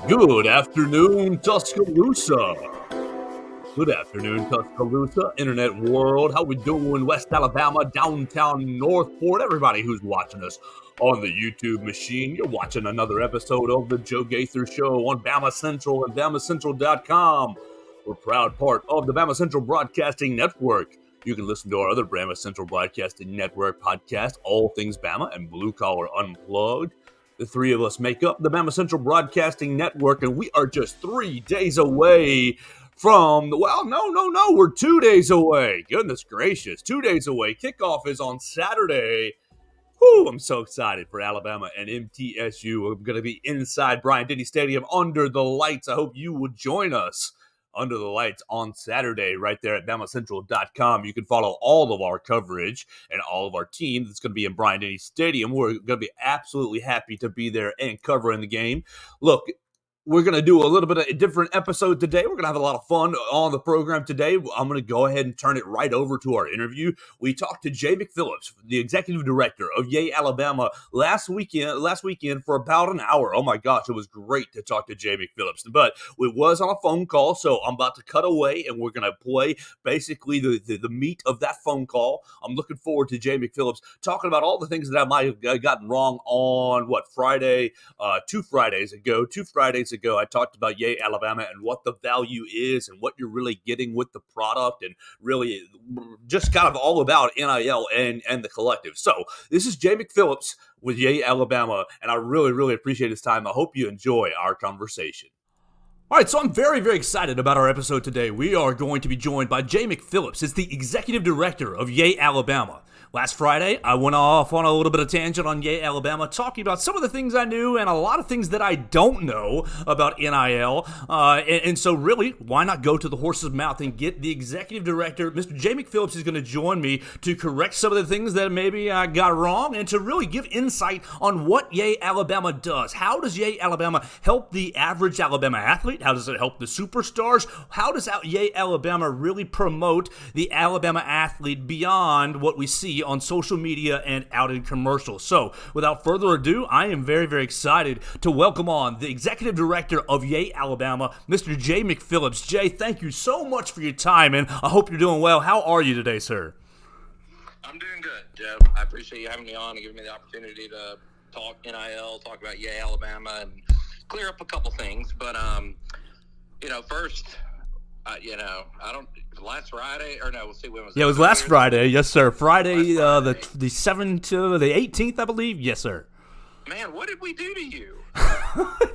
Good afternoon, Tuscaloosa. Good afternoon, Tuscaloosa, internet world. How we doing, West Alabama, downtown Northport? Everybody who's watching us on the YouTube machine, you're watching another episode of the Joe Gaither Show on Bama Central and BamaCentral.com. We're a proud part of the Bama Central Broadcasting Network. You can listen to our other Bama Central Broadcasting Network podcast, All Things Bama and Blue Collar Unplugged. The three of us make up the Bama Central Broadcasting Network, and we are just 3 days away from no, we're 2 days away. Goodness gracious, 2 days away. Kickoff is on Saturday. Whew, I'm so excited for Alabama and MTSU. I'm going to be inside Bryant-Denny Stadium under the lights. I hope you will join us under the lights on Saturday right there at BamaCentral.com. You can follow all of our coverage and all of our team that's going to be in Bryant-Denny Stadium. We're going to be absolutely happy to be there and covering the game. Look, we're going to do a little bit of a different episode today. We're going to have a lot of fun on the program today. I'm going to go ahead and turn it right over to our interview. We talked to Jay McPhillips, the executive director of Yay, Alabama, last weekend for about an hour. Oh my gosh, it was great to talk to Jay McPhillips. But it was on a phone call, so I'm about to cut away and we're going to play basically the meat of that phone call. I'm looking forward to Jay McPhillips talking about all the things that I might have gotten wrong on Friday, 2 Fridays ago. 2 Fridays ago, I talked about Yay, Alabama and what the value is and what you're really getting with the product and really just kind of all about NIL and the collective. So this is Jay McPhillips with Yay, Alabama, and I really, really appreciate his time. I hope you enjoy our conversation. All right, so I'm very, very excited about our episode today. We are going to be joined by Jay McPhillips. It's the executive director of Yay, Alabama. Last Friday, I went off on a little bit of tangent on Yay, Alabama, talking about some of the things I knew and a lot of things that I don't know about NIL. And so really, why not go to the horse's mouth and get the executive director, Mr. Jay McPhillips, is going to join me to correct some of the things that maybe I got wrong and to really give insight on what Yay, Alabama does. How does Yay, Alabama help the average Alabama athlete? How does it help the superstars? How does Yay, Alabama really promote the Alabama athlete beyond what we see on social media and out in commercials? So, without further ado, I am very, very excited to welcome on the executive director of Yay, Alabama, Mr. Jay McPhillips. Jay, thank you so much for your time, and I hope you're doing well. How are you today, sir? I'm doing good, Jeff. I appreciate you having me on and giving me the opportunity to talk NIL, talk about Yay, Alabama, and clear up a couple things. But, first, I don't. Last Friday, or no? We'll see when was. Yeah, it was last Friday. Yes, sir. Friday, the 7th to the 18th, I believe. Yes, sir. Man, what did we do to you?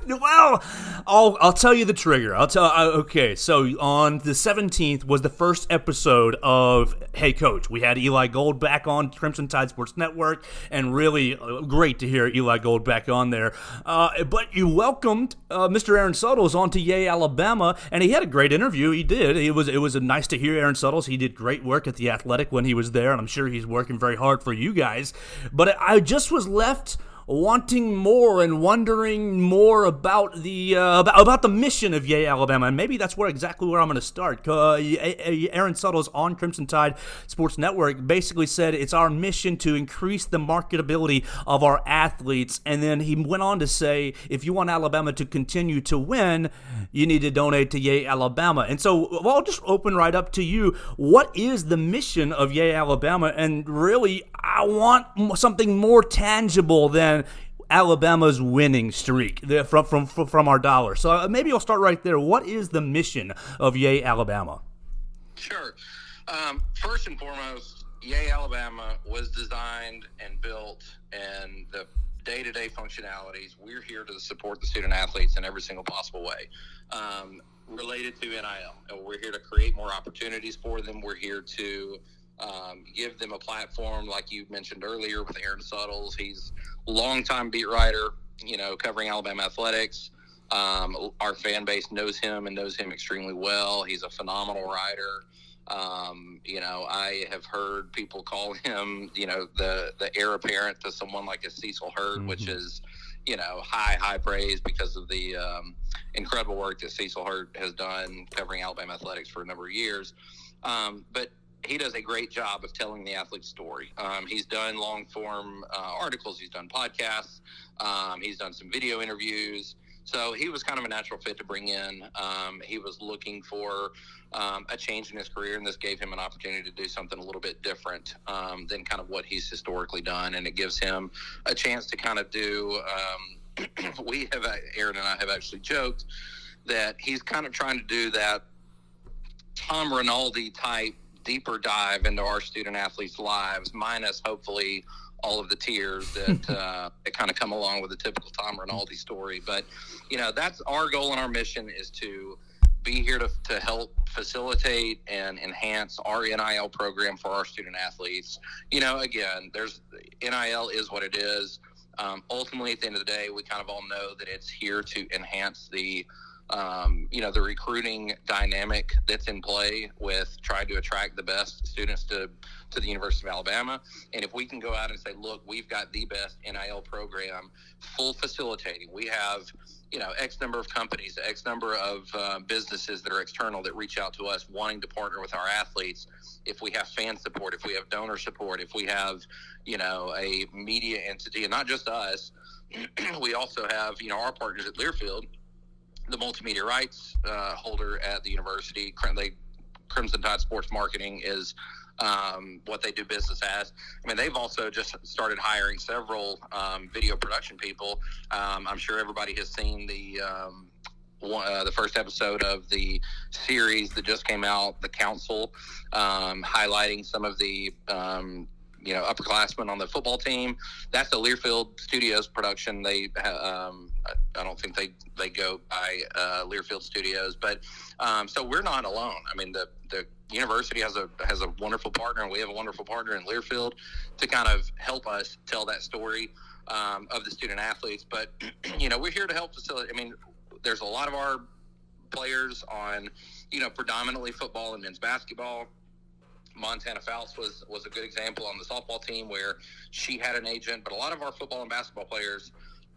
Well, I'll tell you the trigger. Okay, so on the 17th was the first episode of Hey Coach. We had Eli Gold back on Crimson Tide Sports Network, and really great to hear Eli Gold back on there. But you welcomed Mr. Aaron Suttles onto Yay, Alabama, and he had a great interview. He did. It was nice to hear Aaron Suttles. He did great work at the Athletic when he was there, and I'm sure he's working very hard for you guys. But I just was left wanting more and wondering more about the mission of Yay, Alabama, and maybe that's exactly where I'm going to start. Aaron Suttles on Crimson Tide Sports Network basically said it's our mission to increase the marketability of our athletes, and then he went on to say, if you want Alabama to continue to win, you need to donate to Yay, Alabama. And so I'll just open right up to you. What is the mission of Yay, Alabama? And really, I want something more tangible than Alabama's winning streak from our dollar. So maybe I'll start right there. What is the mission of Yay, Alabama? Sure. First and foremost, Yay, Alabama was designed and built, and the day-to-day functionalities, we're here to support the student athletes in every single possible way related to NIL. We're here to create more opportunities for them. We're here to give them a platform, like you mentioned earlier with Aaron Suttles. He's a longtime beat writer, covering Alabama athletics. Our fan base knows him and knows him extremely well. He's a phenomenal writer. I have heard people call him, the heir apparent to someone like a Cecil Hurd, mm-hmm. which is, high praise because of the incredible work that Cecil Hurd has done covering Alabama athletics for a number of years. But he does a great job of telling the athlete's story. He's done long-form articles. He's done podcasts. He's done some video interviews. So he was kind of a natural fit to bring in. He was looking for a change in his career, and this gave him an opportunity to do something a little bit different than kind of what he's historically done. And it gives him a chance to kind of do Aaron and I have actually joked that he's kind of trying to do that Tom Rinaldi type deeper dive into our student athletes' lives, minus hopefully all of the tears that kind of come along with the typical Tom Rinaldi story. But, that's our goal and our mission, is to be here to help facilitate and enhance our NIL program for our student athletes. Again, NIL is what it is. Ultimately, at the end of the day, we kind of all know that it's here to enhance the recruiting dynamic that's in play with trying to attract the best students to the University of Alabama. And if we can go out and say, look, we've got the best NIL program, full facilitating. We have, X number of companies, X number of businesses that are external that reach out to us wanting to partner with our athletes. If we have fan support, if we have donor support, if we have, a media entity, and not just us, we also have, our partners at Learfield, the multimedia rights holder at the university. Crimson Tide Sports Marketing is what they do business as. I mean, they've also just started hiring several video production people. I'm sure everybody has seen the first episode of the series that just came out, The Council, highlighting some of the upperclassmen on the football team. That's the Learfield Studios production. They, I don't think they go by Learfield Studios, but so we're not alone. I mean, the university has a wonderful partner, and we have a wonderful partner in Learfield to kind of help us tell that story of the student athletes. But we're here to help facilitate. I mean, there's a lot of our players on predominantly football and men's basketball. Montana Fouts was a good example on the softball team where she had an agent, but a lot of our football and basketball players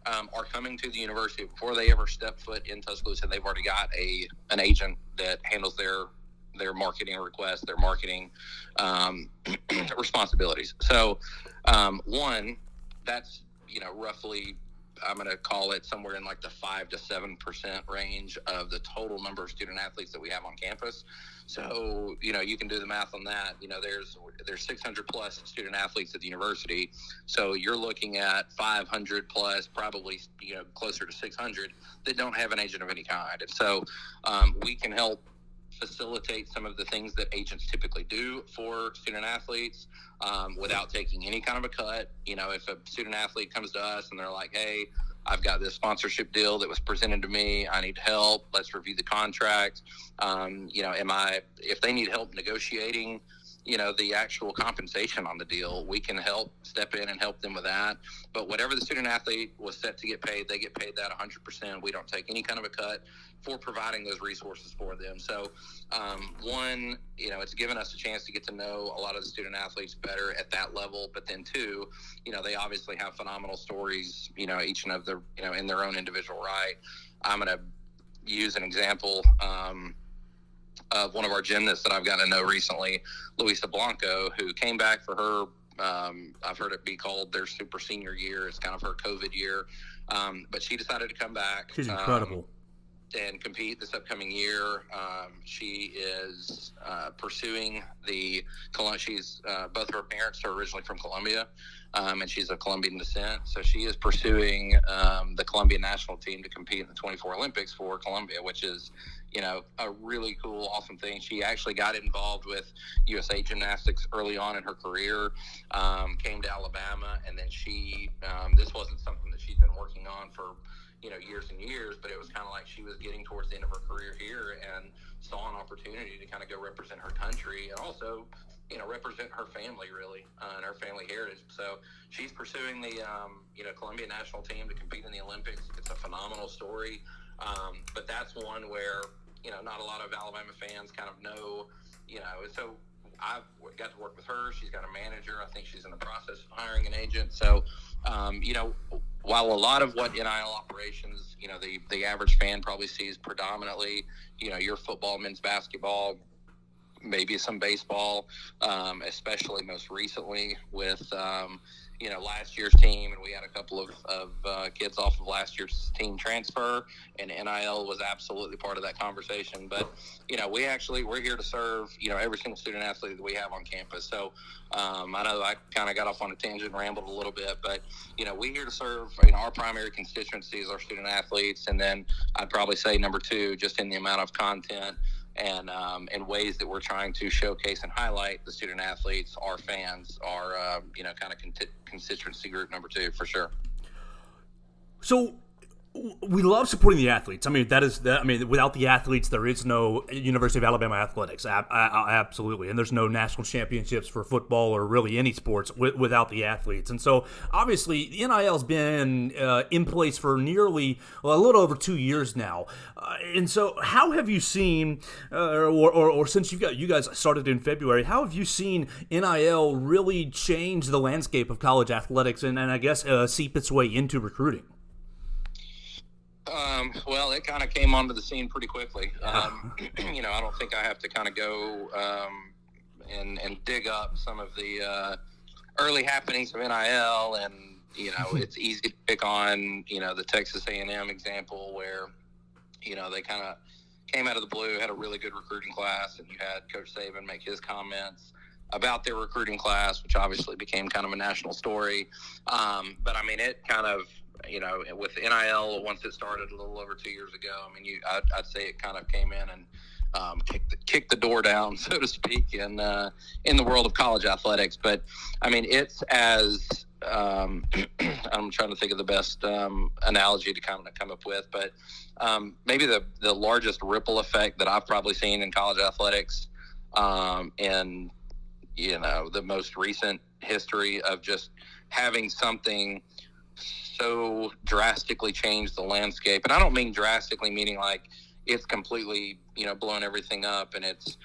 are coming to the university before they ever step foot in Tuscaloosa. They've already got an agent that handles their marketing requests, their marketing responsibilities. So one, that's roughly, I'm going to call it somewhere in like the 5 to 7% range of the total number of student athletes that we have on campus. So, you can do the math on that. There's 600 plus student athletes at the university. So you're looking at 500 plus, probably, closer to 600 that don't have an agent of any kind. And so we can help facilitate some of the things that agents typically do for student athletes without taking any kind of a cut. If a student athlete comes to us and they're like, hey, I've got this sponsorship deal that was presented to me, I need help, let's review the contract. If they need help negotiating, the actual compensation on the deal, we can step in and help them with that. But whatever the student athlete was set to get paid, they get paid that 100%. We don't take any kind of a cut for providing those resources for them. So one, it's given us a chance to get to know a lot of the student athletes better at that level. But then two, they obviously have phenomenal stories, each and of their, in their own individual right. I'm going to use an example of one of our gymnasts that I've gotten to know recently, Luisa Blanco, who came back for her, I've heard it be called their super senior year. It's kind of her COVID year. But she decided to come back. She's incredible. And compete this upcoming year. She is pursuing she's both her parents are originally from Colombia, and she's of Colombian descent. So she is pursuing the Colombian national team to compete in the 24 Olympics for Colombia, which is, a really cool, awesome thing. She actually got involved with USA Gymnastics early on in her career, came to Alabama, and then she, this wasn't something that she's been working on for years and years, but it was kind of like she was getting towards the end of her career here and saw an opportunity to kind of go represent her country and also, represent her family really, and her family heritage. So she's pursuing the, Colombian national team to compete in the Olympics. It's a phenomenal story. But that's one where, not a lot of Alabama fans kind of know, so I've got to work with her. She's got a manager. I think she's in the process of hiring an agent. So, while a lot of what NIL operations, the average fan probably sees predominantly, your football, men's basketball, maybe some baseball, especially most recently with last year's team, and we had a couple of kids off of last year's team transfer, and NIL was absolutely part of that conversation. But we're here to serve every single student athlete that we have on campus. So I know I kind of got off on a tangent and rambled a little bit, but we're here to serve our primary constituency is our student athletes, and then I'd probably say number two, just in the amount of content and ways that we're trying to showcase and highlight the student athletes, our fans, our kind of constituency group number two for sure. So we love supporting the athletes. I mean, without the athletes, there is no University of Alabama athletics. Absolutely. And there's no national championships for football or really any sports without the athletes. And so, obviously, the NIL's been in place for nearly a little over 2 years now. And so, how have you seen, or since you guys started in February, how have you seen NIL really change the landscape of college athletics and I guess seep its way into recruiting? Well, it kind of came onto the scene pretty quickly. I don't think I have to kind of go and dig up some of the early happenings of NIL, and it's easy to pick on the Texas A&M example where they kind of came out of the blue, had a really good recruiting class, and you had Coach Saban make his comments about their recruiting class, which obviously became kind of a national story. But I mean, it kind of with NIL, once it started a little over 2 years ago, I mean, I'd say it kind of came in and kicked the door down, so to speak, in the world of college athletics. But I mean, it's as I'm trying to think of the best analogy to kind of come up with, but maybe the largest ripple effect that I've probably seen in college athletics in the most recent history of just having something so drastically changed the landscape. And I don't mean drastically meaning like it's completely, blown everything up and it's,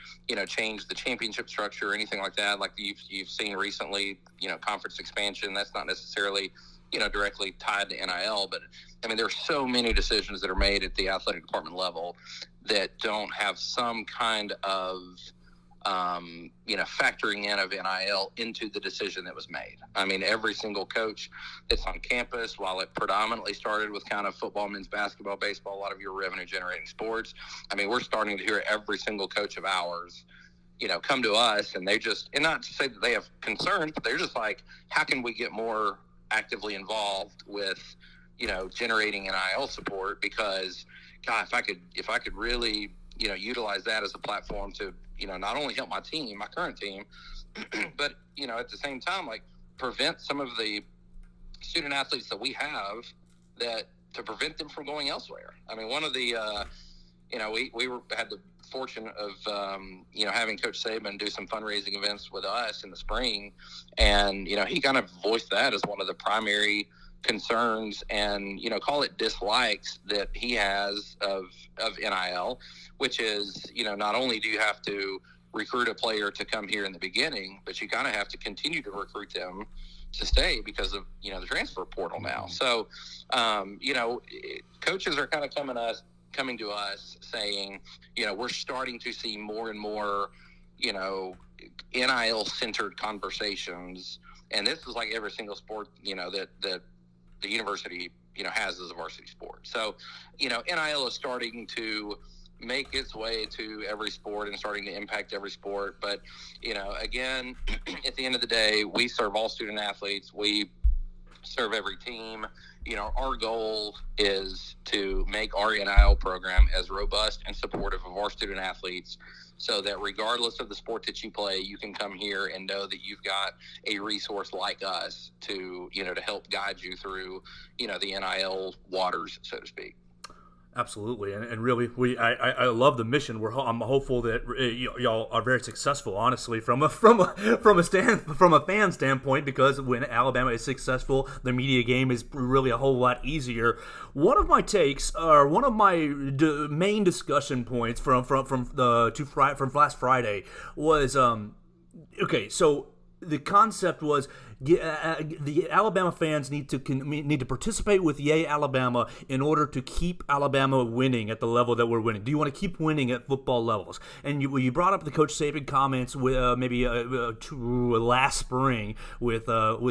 changed the championship structure or anything like that. Like you've seen recently, conference expansion, that's not necessarily, directly tied to NIL, but I mean, there's so many decisions that are made at the athletic department level that don't have some kind of, factoring in of NIL into the decision that was made. I mean, every single coach that's on campus, while it predominantly started with kind of football, men's basketball, baseball, a lot of your revenue generating sports. I mean, we're starting to hear every single coach of ours, come to us and they just, and not to say that they have concerns, but they're just like, how can we get more actively involved with, generating NIL support? Because God, if I could really, utilize that as a platform to, not only help my team, my current team, but, at the same time, like prevent some of the student athletes that we have to prevent them from going elsewhere. I mean, one of the, had the fortune of, having Coach Saban do some fundraising events with us in the spring. And, he kind of voiced that as one of the primary concerns and, call it dislikes that he has of NIL, which is, not only do you have to recruit a player to come here in the beginning, but you kind of have to continue to recruit them to stay because of, the transfer portal now. So, coaches are kind of coming to us saying, we're starting to see more and more, NIL-centered conversations. And this is like every single sport, that the university, has as a varsity sport. So, NIL is starting to make its way to every sport and starting to impact every sport. But, again, at the end of the day, we serve all student athletes. We serve every team. Our goal is to make our NIL program as robust and supportive of our student athletes so that regardless of the sport that you play, you can come here and know that you've got a resource like us to, to help guide you through, the NIL waters, so to speak. Absolutely, and really, I love the mission. I'm hopeful that y'all are very successful. Honestly, from a fan standpoint, because when Alabama is successful, the media game is really a whole lot easier. One of my takes, or one of my main discussion points from last Friday was okay. So the concept was the Alabama fans need to participate with Yay Alabama in order to keep Alabama winning at the level that we're winning. Do you want to keep winning at football levels? And you brought up the Coach Saban comments with last spring with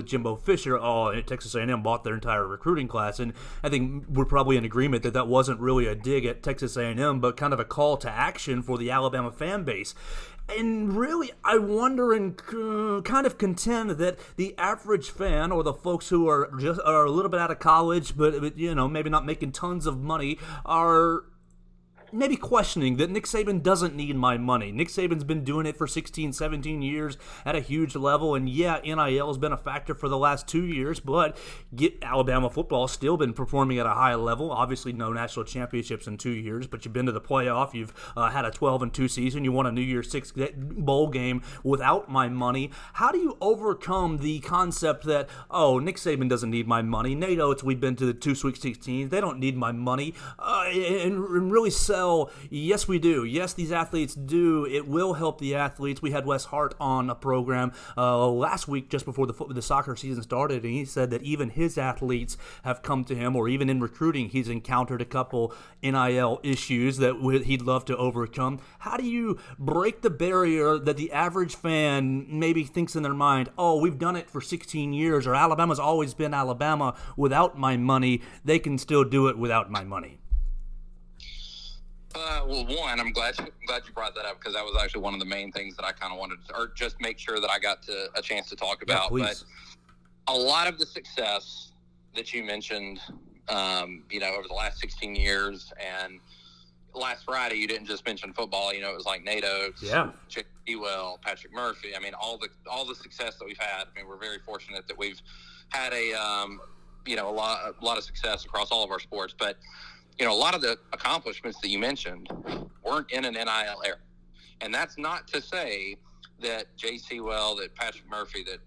Jimbo Fisher. Oh, Texas A&M bought their entire recruiting class, and I think we're probably in agreement that wasn't really a dig at Texas A&M, but kind of a call to action for the Alabama fan base. And really, I wonder and kind of contend that the average fan, or the folks who are a little bit out of college, but maybe not making tons of money, are maybe questioning that Nick Saban doesn't need my money. Nick Saban's been doing it for 16, 17 years at a huge level, and yeah, NIL has been a factor for the last 2 years, but Alabama football still been performing at a high level. Obviously, no national championships in 2 years, but you've been to the playoff. You've had a 12-2 season. You won a New Year's Six bowl game without my money. How do you overcome the concept that, Nick Saban doesn't need my money? Nate Oates, we've been to the 2 Sweet 16s. They don't need my money. And really sell, yes, we do. Yes, these athletes do. It will help the athletes. We had Wes Hart on a program last week just before the soccer season started, and he said that even his athletes have come to him, or even in recruiting, he's encountered a couple NIL issues that he'd love to overcome. How do you break the barrier that the average fan maybe thinks in their mind, we've done it for 16 years, or Alabama's always been Alabama without my money. They can still do it without my money. Well, one, I'm glad you brought that up, because that was actually one of the main things that I kind of wanted to, or just make sure that I got a chance to talk about. Yeah, but a lot of the success that you mentioned, over the last 16 years, and last Friday, you didn't just mention football. It was like Nate Oates, Jake Ewell, Patrick Murphy. I mean, all the success that we've had. I mean, we're very fortunate that we've had a lot of success across all of our sports, but a lot of the accomplishments that you mentioned weren't in an NIL era. And that's not to say that J.C. Well, that Patrick Murphy, that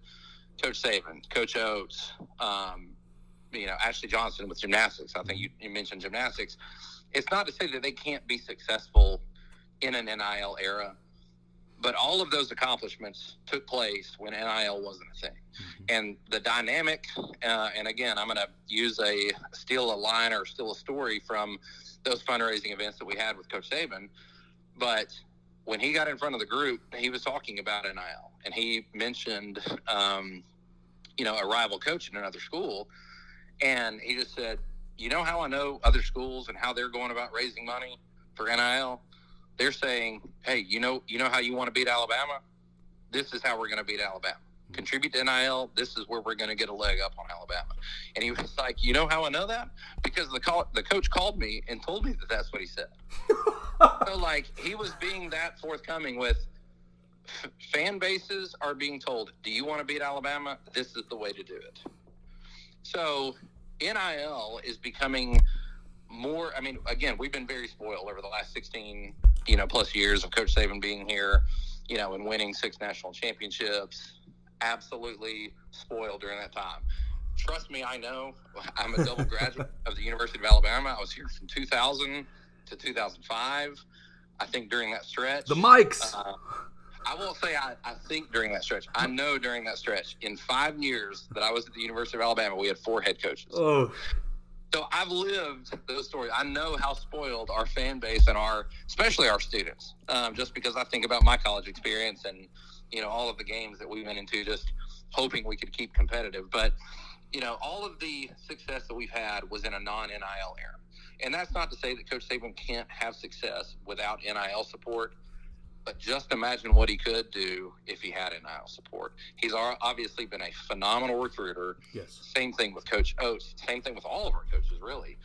Coach Saban, Coach Oates, Ashley Johnson with gymnastics. I think you mentioned gymnastics. It's not to say that they can't be successful in an NIL era, but all of those accomplishments took place when NIL wasn't a thing. Mm-hmm. And the dynamic, and again, I'm going to steal a line or steal a story from those fundraising events that we had with Coach Saban. But when he got in front of the group, he was talking about NIL. And he mentioned, a rival coach in another school. And he just said, how I know other schools and how they're going about raising money for NIL? They're saying, hey, you know how you want to beat Alabama? This is how we're going to beat Alabama. Contribute to NIL. This is where we're going to get a leg up on Alabama. And he was like, how I know that? Because the coach called me and told me that that's what he said. So, he was being that forthcoming with fan bases are being told, do you want to beat Alabama? This is the way to do it. So NIL is becoming more, again, we've been very spoiled over the last 16, plus years of Coach Saban being here, and winning 6 national championships. Absolutely spoiled during that time. Trust me, I know. I'm a double graduate of the University of Alabama. I was here from 2000 to 2005. I think during that stretch. The mics. I won't say I think during that stretch. I know during that stretch, in 5 years that I was at the University of Alabama, we had 4 head coaches. Oh. So I've lived those stories. I know how spoiled our fan base and especially our students, just because I think about my college experience and, all of the games that we went into just hoping we could keep competitive. But, all of the success that we've had was in a non-NIL era. And that's not to say that Coach Saban can't have success without NIL support. But just imagine what he could do if he had NIL support. He's obviously been a phenomenal recruiter. Yes. Same thing with Coach Oates. Same thing with all of our coaches, really.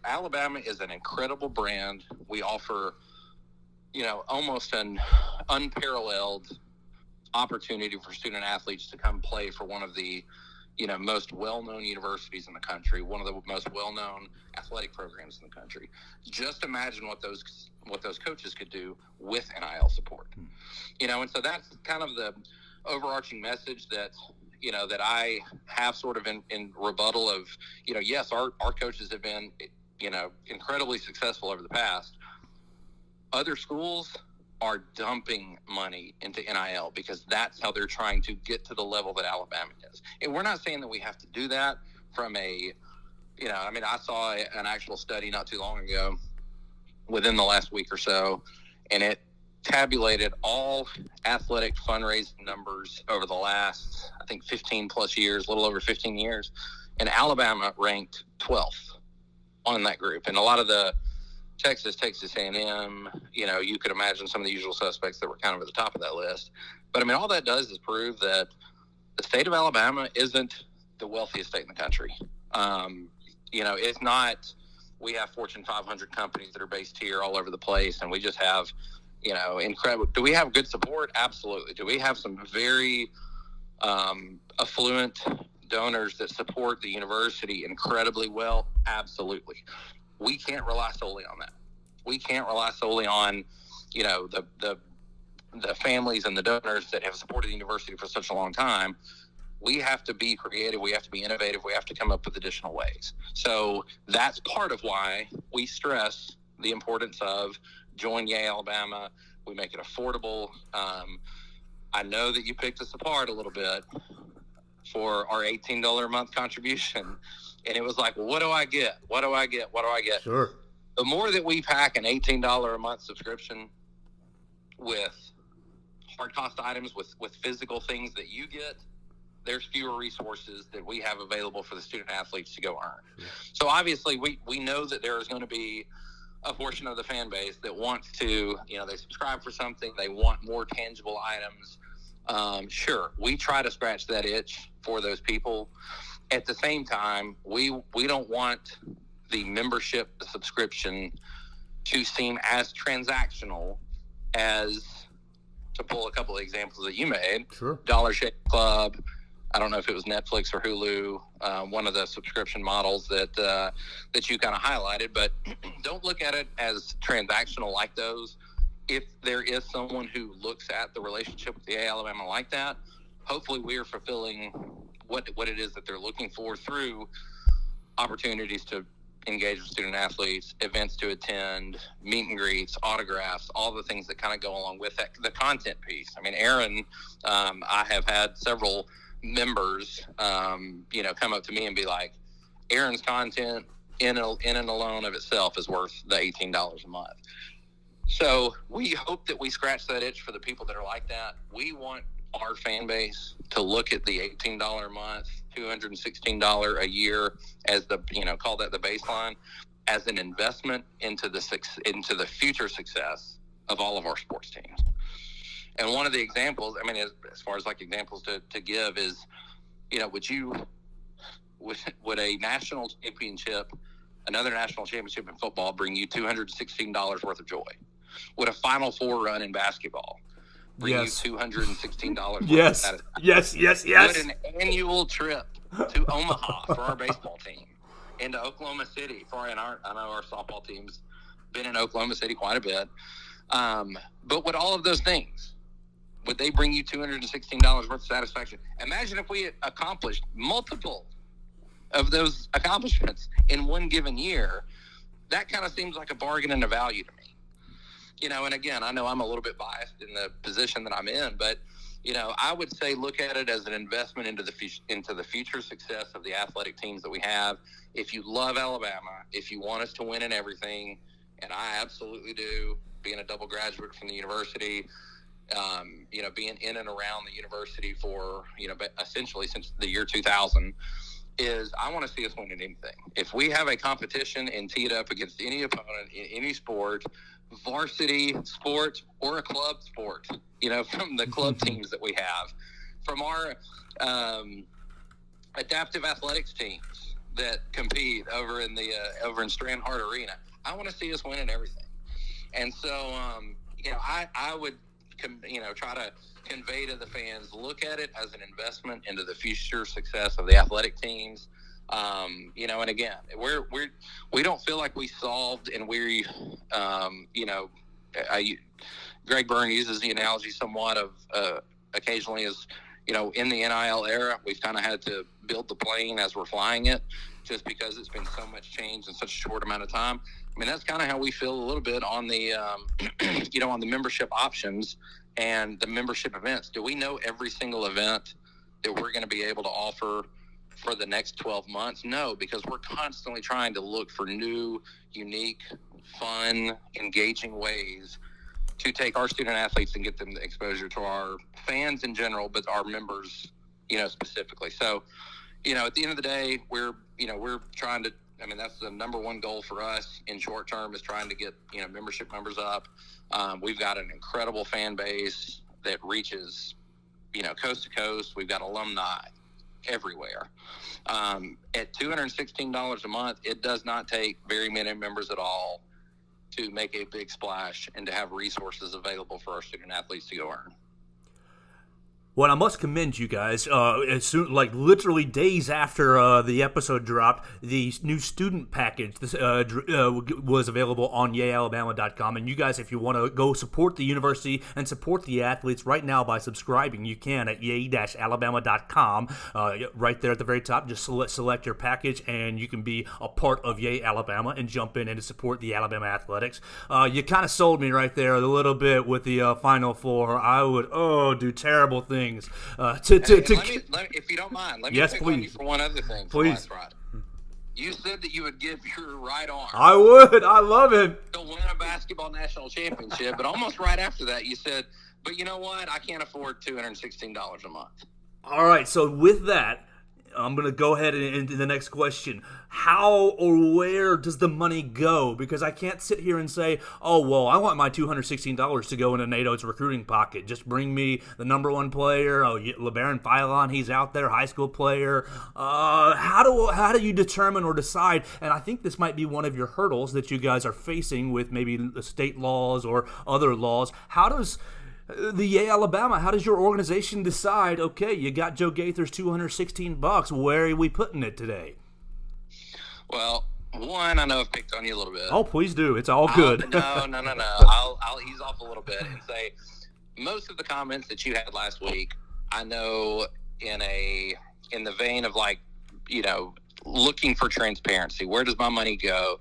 Alabama is an incredible brand. We offer, almost an unparalleled opportunity for student athletes to come play for one of the, most well-known universities in the country, one of the most well-known athletic programs in the country. Just imagine what those coaches could do with NIL support. And so that's kind of the overarching message that, that I have sort of in rebuttal of, yes, our coaches have been, incredibly successful over the past. Other schools, are dumping money into NIL because that's how they're trying to get to the level that Alabama is. And we're not saying that we have to do that from a, I saw an actual study not too long ago within the last week or so, and it tabulated all athletic fundraising numbers over the last, I think, 15 plus years, a little over 15 years. And Alabama ranked 12th on that group. And a lot of the Texas A&M, you could imagine some of the usual suspects that were kind of at the top of that list. But, all that does is prove that the state of Alabama isn't the wealthiest state in the country. It's not, we have Fortune 500 companies that are based here all over the place, and we just have, incredible. Do we have good support? Absolutely. Do we have some very affluent donors that support the university incredibly well? Absolutely. We can't rely solely on that. We can't rely solely on, the families and the donors that have supported the university for such a long time. We have to be creative. We have to be innovative. We have to come up with additional ways. So that's part of why we stress the importance of join Yay Alabama. We make it affordable. I know that you picked us apart a little bit for our $18 a month contribution. And it was like, well, what do I get? What do I get? What do I get? Sure. The more that we pack an $18 a month subscription with hard cost items, with physical things that you get, there's fewer resources that we have available for the student athletes to go earn. Sure. So obviously we know that there is going to be a portion of the fan base that wants to, they subscribe for something, they want more tangible items. Sure, we try to scratch that itch for those people. At the same time, we don't want the membership subscription to seem as transactional as, to pull a couple of examples that you made, sure. Dollar Shave Club. I don't know if it was Netflix or Hulu, one of the subscription models that you kind of highlighted, but don't look at it as transactional like those. If there is someone who looks at the relationship with the Alabama like that, hopefully we are fulfilling what it is that they're looking for through opportunities to engage with student athletes, events to attend, meet and greets, autographs, all the things that kind of go along with that, the content piece. Aaron, I have had several members, come up to me and be like, Aaron's content in and alone of itself is worth the $18 a month. So we hope that we scratch that itch for the people that are like that. We want our fan base to look at the $18 a month, $216 a year as the, call that the baseline, as an investment into the future success of all of our sports teams. And one of the examples, as far as like examples to give is, would a national championship, another national championship in football bring you $216 worth of joy? Would a Final Four run in basketball bring you $216 yes. worth of Yes. Would an annual trip to Omaha for our baseball team, into Oklahoma City I know our softball team's been in Oklahoma City quite a bit. But would all of those things, would they bring you $216 worth of satisfaction? Imagine if we had accomplished multiple of those accomplishments in one given year. That kind of seems like a bargain and a value to me. And again, I know I'm a little bit biased in the position that I'm in, but, I would say look at it as an investment into the future success of the athletic teams that we have. If you love Alabama, if you want us to win in everything, and I absolutely do, being a double graduate from the university, being in and around the university for, essentially since the year 2000, is I want to see us win in anything. If we have a competition and tee it up against any opponent in any sport, varsity sport or a club sport, from the club teams that we have, from our adaptive athletics teams that compete over in Strand Hart Arena, I want to see us win in everything. And so, I would, try to convey to the fans, look at it as an investment into the future success of the athletic teams. And again, we don't feel like we solved, and Greg Byrne uses the analogy somewhat of occasionally as, in the NIL era, we've kind of had to build the plane as we're flying it, just because it's been so much change in such a short amount of time. I mean, that's kind of how we feel a little bit on the, on the membership options and the membership events. Do we know every single event that we're going to be able to offer for the next 12 months? No, because we're constantly trying to look for new, unique, fun, engaging ways to take our student athletes and get them the exposure to our fans in general, but our members, specifically. So, at the end of the day, we're trying to, that's the number one goal for us in short term, is trying to get, membership numbers up. We've got an incredible fan base that reaches, coast to coast. We've got alumni everywhere. At $216 a month, it does not take very many members at all to make a big splash and to have resources available for our student athletes to go earn. Well, I must commend you guys. As soon, literally days after the episode dropped, the new student package was available on yayalabama.com. And you guys, if you want to go support the university and support the athletes right now by subscribing, you can at yay-alabama.com. Right there at the very top, just select your package, and you can be a part of Yay Alabama and jump in and support the Alabama athletics. You kind of sold me right there a little bit with the Final Four. I would do terrible things. If you don't mind, let me yes, pick please. on you for one other thing. Please. You said that you would give your right arm. I would. I love it. To win a basketball national championship, but almost right after that, you said, "But you know what? I can't afford $216 a month." All right. So with that, I'm going to go ahead and into the next question. How or where does the money go? Because I can't sit here and say, oh, well, I want my $216 to go into NATO's recruiting pocket. Just bring me the number one player. Oh, LeBaron Philon, he's out there, high school player. How do you determine or decide? And I think this might be one of your hurdles that you guys are facing with maybe the state laws or other laws. How does the Yay Alabama, how does your organization decide, okay, you got Joe Gaither's $216, where are we putting it today? Well, one, I know I've picked on you a little bit. Oh, please do. It's all good. No. I'll ease off a little bit and say most of the comments that you had last week, I know in the vein of looking for transparency. Where does my money go?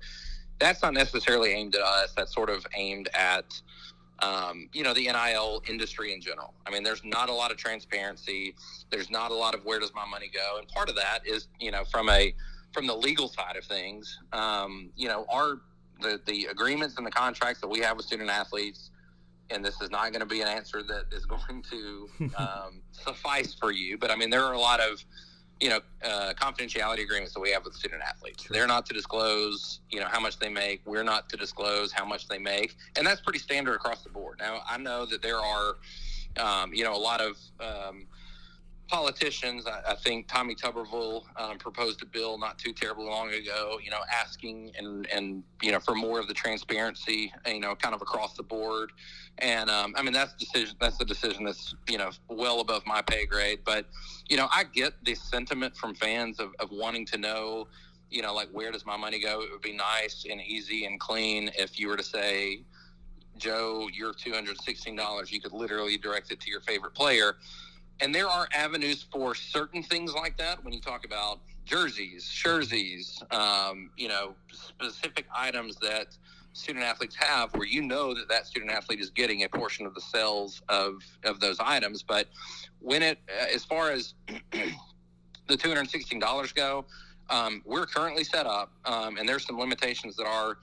That's not necessarily aimed at us. That's sort of aimed at the NIL industry in general. I mean, there's not a lot of transparency. There's not a lot of where does my money go? And part of that is, from the legal side of things, the agreements and the contracts that we have with student athletes, and this is not going to be an answer that is going to suffice for you, but I mean, there are a lot of, confidentiality agreements that we have with student athletes. Sure. They're not to disclose, how much they make. We're not to disclose how much they make. And that's pretty standard across the board. Now, I know that there are, a lot of politicians. I think Tommy Tuberville proposed a bill not too terribly long ago, asking and for more of the transparency, kind of across the board. And that's the decision that's well above my pay grade. But I get the sentiment from fans of wanting to know, where does my money go? It would be nice and easy and clean if you were to say, Joe, your $216, you could literally direct it to your favorite player. And there are avenues for certain things like that when you talk about jerseys, specific items that student athletes have where that student athlete is getting a portion of the sales of those items. But when as far as the $216 go, we're currently set up, and there's some limitations that are,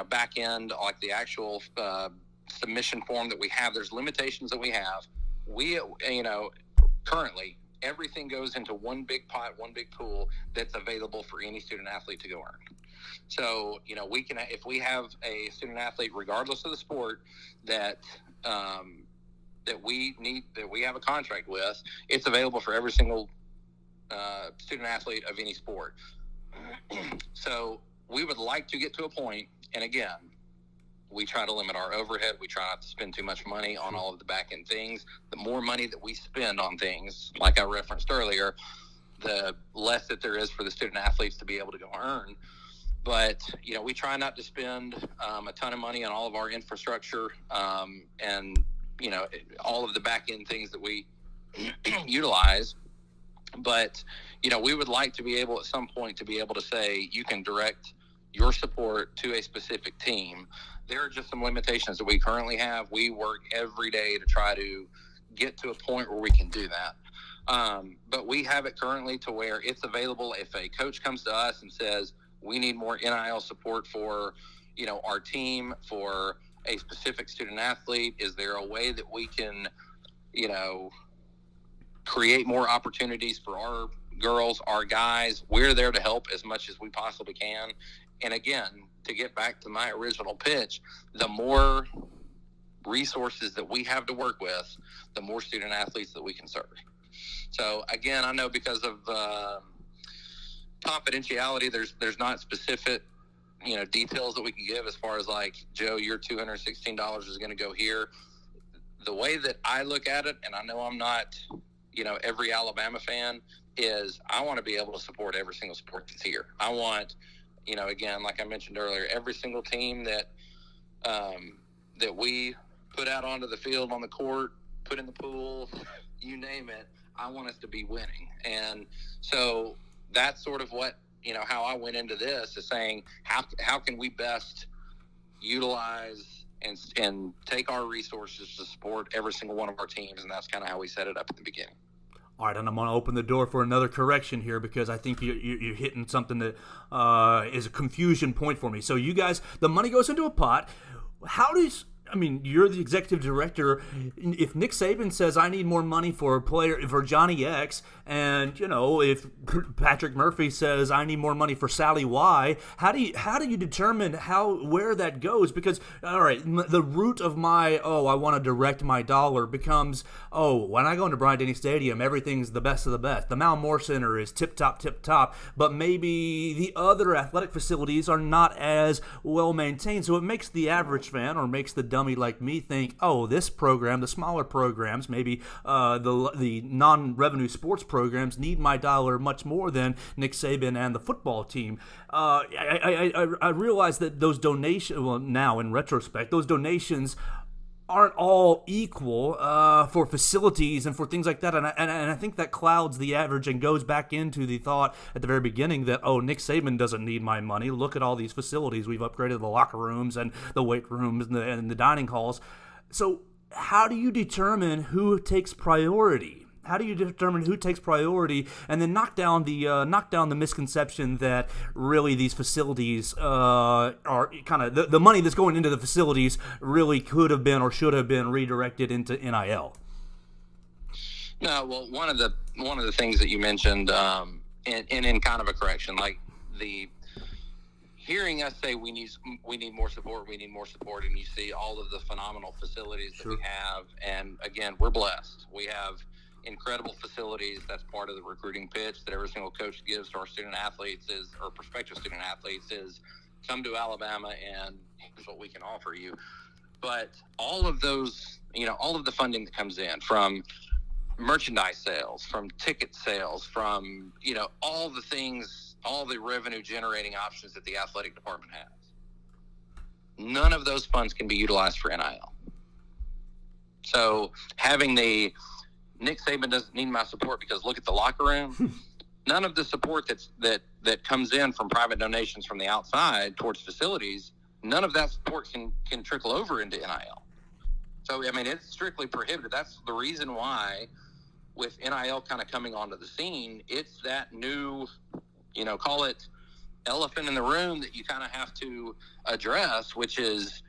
back end, like the actual submission form that we have. There's limitations that we have. Currently, everything goes into one big pot, one big pool that's available for any student athlete to go earn. So, we can, if we have a student athlete, regardless of the sport, that we have a contract with, it's available for every single student athlete of any sport. So we would like to get to a point, and again, we try to limit our overhead. We try not to spend too much money on all of the back end things. The more money that we spend on things, like I referenced earlier, the less that there is for the student athletes to be able to go earn. But, we try not to spend a ton of money on all of our infrastructure and, all of the back end things that we utilize. But, we would like to be able at some point to be able to say you can direct your support to a specific team. There are just some limitations that we currently have. We work every day to try to get to a point where we can do that. But we have it currently to where it's available. If a coach comes to us and says, we need more NIL support for, our team, for a specific student athlete, is there a way that we can, create more opportunities for our girls, our guys? We're there to help as much as we possibly can. And again, to get back to my original pitch, the more resources that we have to work with, the more student athletes that we can serve. So again, I know because of confidentiality, there's not specific, details that we can give as far as like, Joe, your $216 is going to go here. The way that I look at it, and I know I'm not, every Alabama fan, is I want to be able to support every single sport that's here. I want, again, like I mentioned earlier, every single team that that we put out onto the field, on the court, put in the pool, you name it, I want us to be winning. And so that's sort of what, how I went into this, is saying how can we best utilize and take our resources to support every single one of our teams. And that's kind of how we set it up at the beginning. All right, and I'm going to open the door for another correction here, because I think you're hitting something that is a confusion point for me. So you guys, the money goes into a pot. You're the executive director. If Nick Saban says, I need more money for Johnny X, and if Patrick Murphy says, I need more money for Sally Y, how do you determine where that goes? Because, all right, the root of my, I want to direct my dollar becomes, when I go into Bryant-Denny Stadium, everything's the best of the best. The Mal Moore Center is tip top, but maybe the other athletic facilities are not as well maintained. So it makes the average fan, or makes the dummy like me, think, this program, the smaller programs, maybe the non-revenue sports programs need my dollar much more than Nick Saban and the football team. I realize that those donations, well, now in retrospect, those donations aren't all equal for facilities and for things like that, and I think that clouds the average and goes back into the thought at the very beginning that, Nick Saban doesn't need my money. Look at all these facilities. We've upgraded the locker rooms and the weight rooms and the dining halls. So how do you determine who takes priority? How do you determine who takes priority, and then knock down the misconception that really these facilities are kind of the money that's going into the facilities really could have been or should have been redirected into NIL? No, well, one of the things that you mentioned, and in kind of a correction, like hearing us say we need more support, and you see all of the phenomenal facilities that we have, and again, we're blessed. We have incredible facilities. That's part of the recruiting pitch that every single coach gives to our student athletes or prospective student athletes is, come to Alabama and here's what we can offer you. But all of those, all of the funding that comes in from merchandise sales, from ticket sales, from, all the things, all the revenue generating options that the athletic department has, none of those funds can be utilized for NIL. So having the Nick Saban doesn't need my support because look at the locker room. None of the support that comes in from private donations from the outside towards facilities, none of that support can trickle over into NIL. So, it's strictly prohibited. That's the reason why with NIL kind of coming onto the scene, it's that new, call it elephant in the room that you kind of have to address, which is,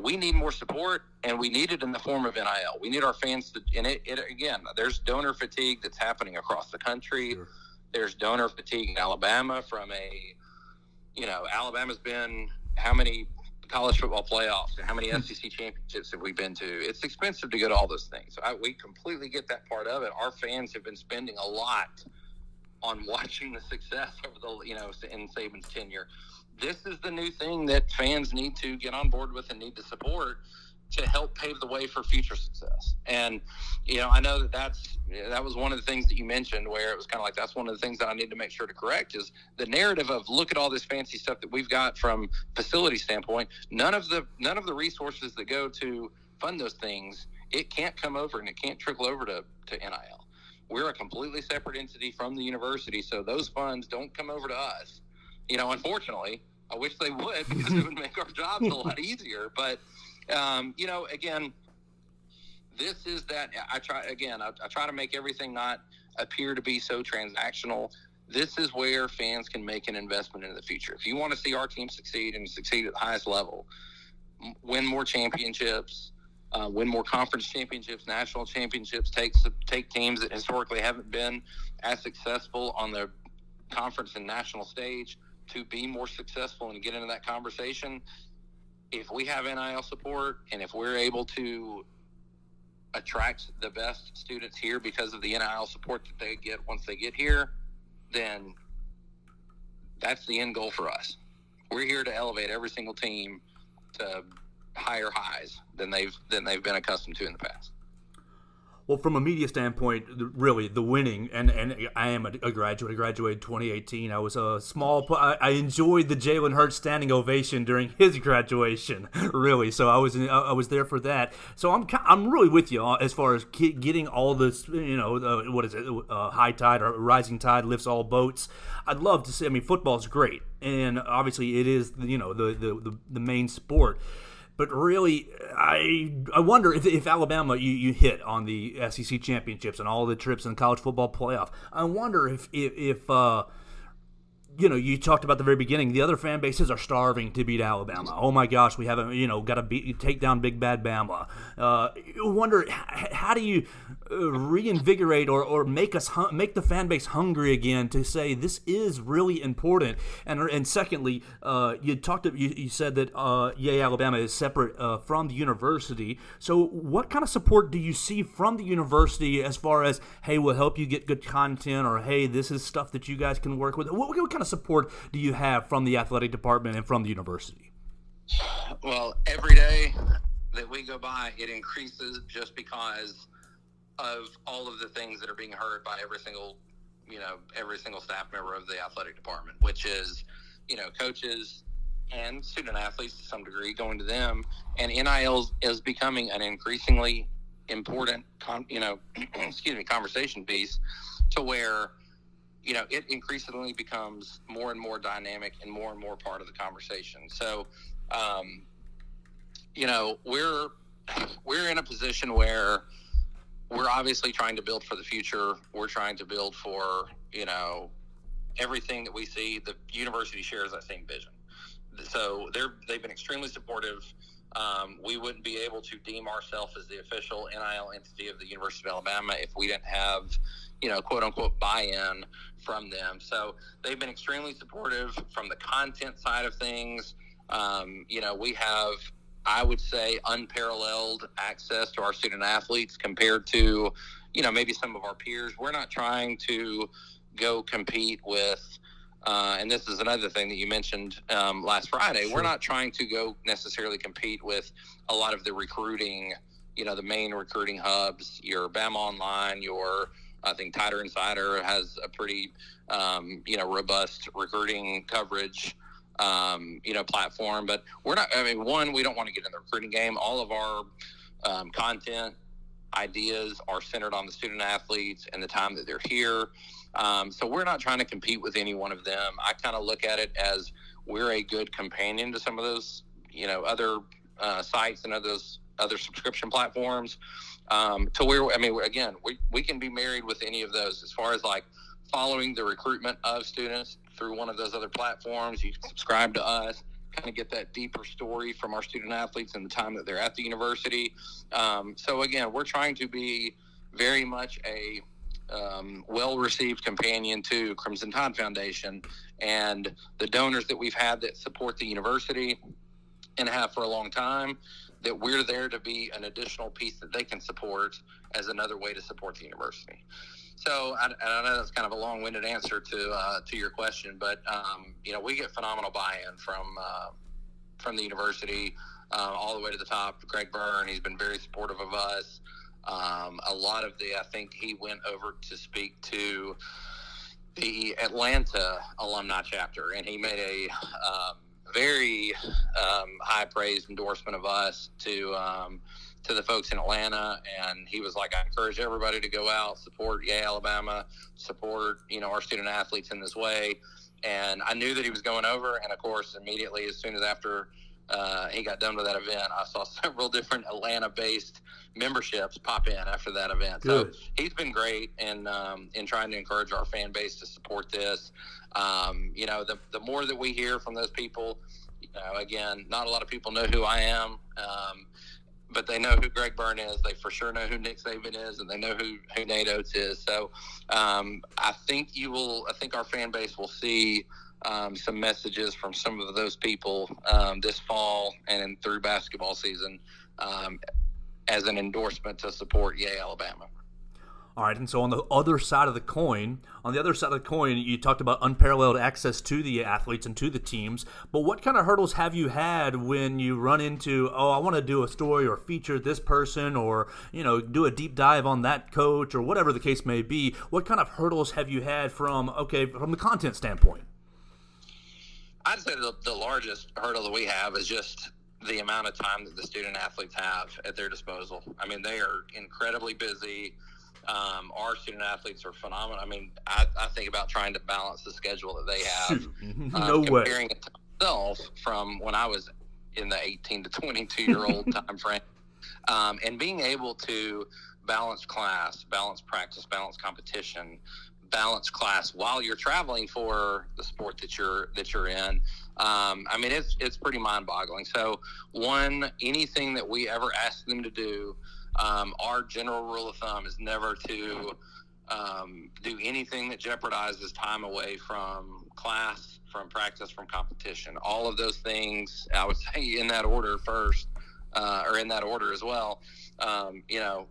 we need more support, and we need it in the form of NIL. We need our fans to, and it again, there's donor fatigue that's happening across the country. Sure. There's donor fatigue in Alabama from Alabama's been how many college football playoffs and how many SEC championships have we been to? It's expensive to go to all those things. We completely get that part of it. Our fans have been spending a lot on watching the success over the, in Saban's tenure. This is the new thing that fans need to get on board with and need to support to help pave the way for future success. And, I know that was one of the things that you mentioned where it was kind of like, that's one of the things that I need to make sure to correct is the narrative of look at all this fancy stuff that we've got from facility standpoint. None of the resources that go to fund those things it can't come over and it can't trickle over to NIL. We're a completely separate entity from the university, so those funds don't come over to us. Unfortunately, I wish they would, because it would make our jobs a lot easier. But, again, this is that I try to make everything not appear to be so transactional. This is where fans can make an investment in the future. If you want to see our team succeed and succeed at the highest level, win more championships, win more conference championships, national championships, take teams that historically haven't been as successful on the conference and national stage to be more successful and get into that conversation. If we have NIL support, and if we're able to attract the best students here because of the NIL support that they get once they get here, then that's the end goal for us. We're here to elevate every single team to higher highs than they've been accustomed to in the past. Well, from a media standpoint, really, the winning, and I am a graduate. I graduated in 2018. I was a I enjoyed the Jalen Hurts standing ovation during his graduation, really. So I was there for that. So I'm really with you as far as getting all this, what is it, high tide or rising tide lifts all boats. I'd love to see. I mean, football's great, and obviously it is, the main sport. But really, I wonder if Alabama, you hit on the SEC championships and all the trips in the college football playoff. I wonder if you talked about the very beginning, the other fan bases are starving to beat Alabama. Oh my gosh, we haven't, got to take down Big Bad Bama. I wonder, how do you reinvigorate or make the fan base hungry again to say this is really important? And secondly, you said that Alabama is separate from the university. So what kind of support do you see from the university as far as, hey, we'll help you get good content, or hey, this is stuff that you guys can work with? What kind of support do you have from the athletic department and from the university? Well, every day that we go by, it increases just because of all of the things that are being heard by every single staff member of the athletic department, which is, coaches and student athletes to some degree going to them. And NIL is becoming an increasingly important, conversation piece, to where it increasingly becomes more and more dynamic and more part of the conversation. So, we're in a position where we're obviously trying to build for the future. We're trying to build for, everything that we see. The university shares that same vision. So they've been extremely supportive. We wouldn't be able to deem ourselves as the official NIL entity of the University of Alabama if we didn't have, quote unquote, buy-in from them. So they've been extremely supportive from the content side of things. We have, I would say, unparalleled access to our student athletes compared to, maybe some of our peers. We're not trying to go compete with, and this is another thing that you mentioned last Friday. Sure. We're not trying to go necessarily compete with a lot of the recruiting, the main recruiting hubs, your Bama Online, I think Tighter Insider has a pretty, robust recruiting coverage, platform. But we're not, we don't want to get in the recruiting game. All of our content ideas are centered on the student athletes and the time that they're here. So we're not trying to compete with any one of them. I kind of look at it as we're a good companion to some of those, other sites and other subscription platforms. To where, again, we can be married with any of those as far as like following the recruitment of students through one of those other platforms. You can subscribe to us, kind of get that deeper story from our student athletes and the time that they're at the university. So again, we're trying to be very much a well-received companion to Crimson Tide Foundation and the donors that we've had that support the university and have for a long time, that we're there to be an additional piece that they can support as another way to support the university. So I know that's kind of a long-winded answer to your question, but we get phenomenal buy-in from the university all the way to the top. Greg Byrne, he's been very supportive of us. A lot of I think he went over to speak to the Atlanta alumni chapter, and he made a very high praise endorsement of us to to the folks in Atlanta, and he was like, I encourage everybody to go out, support Yay Alabama, support, our student athletes in this way. And I knew that he was going over, and of course, immediately as soon as after he got done with that event, I saw several different Atlanta-based memberships pop in after that event. Good. So he's been great in trying to encourage our fan base to support this. The more that we hear from those people, again, not a lot of people know who I am, but they know who Greg Byrne is. They for sure know who Nick Saban is, and they know who Nate Oates is. So I think our fan base will see some messages from some of those people this fall and through basketball season as an endorsement to support Yay Alabama. All right, and so on the other side of the coin, you talked about unparalleled access to the athletes and to the teams, but what kind of hurdles have you had when you run into, I want to do a story or feature this person or, do a deep dive on that coach or whatever the case may be? What kind of hurdles have you had from the content standpoint? I'd say the largest hurdle that we have is just the amount of time that the student athletes have at their disposal. I mean, they are incredibly busy. Our student athletes are phenomenal. I mean, I think about trying to balance the schedule that they have. No way. Comparing it to myself from when I was in the 18 to 22-year-old time frame, and being able to balance class, balance practice, balance competition, balance class while you're traveling for the sport that you're in. I mean, it's pretty mind-boggling. So, anything that we ever ask them to do, our general rule of thumb is never to do anything that jeopardizes time away from class, from practice, from competition. All of those things, I would say, in that order first, or in that order as well.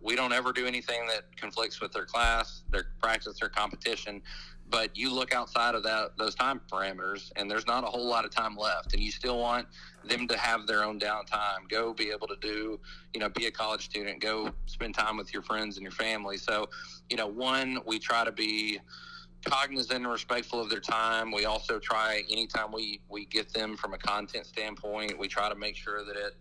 We don't ever do anything that conflicts with their class, their practice, their competition. But you look outside of those time parameters, and there's not a whole lot of time left. And you still want them to have their own downtime. Go be able to do, be a college student. Go spend time with your friends and your family. So, we try to be cognizant and respectful of their time. We also try, anytime we get them from a content standpoint, we try to make sure that it,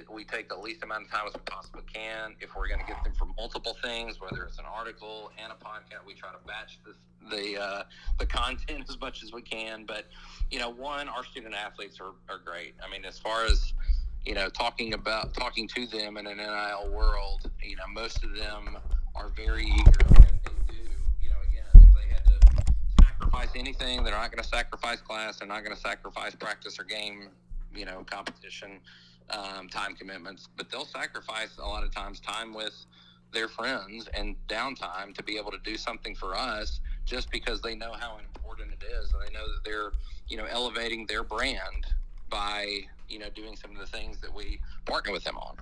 we take the least amount of time as we possibly can. If we're going to get them from multiple things, whether it's an article and a podcast, we try to batch the content as much as we can. But, our student athletes are great. I mean, as far as, talking to them in an NIL world, most of them are very eager. And they do, again, if they had to sacrifice anything, they're not going to sacrifice class. They're not going to sacrifice practice or game, competition, time commitments, but they'll sacrifice a lot of times time with their friends and downtime to be able to do something for us, just because they know how important it is. And they know that they're, elevating their brand by, doing some of the things that we partner with them on.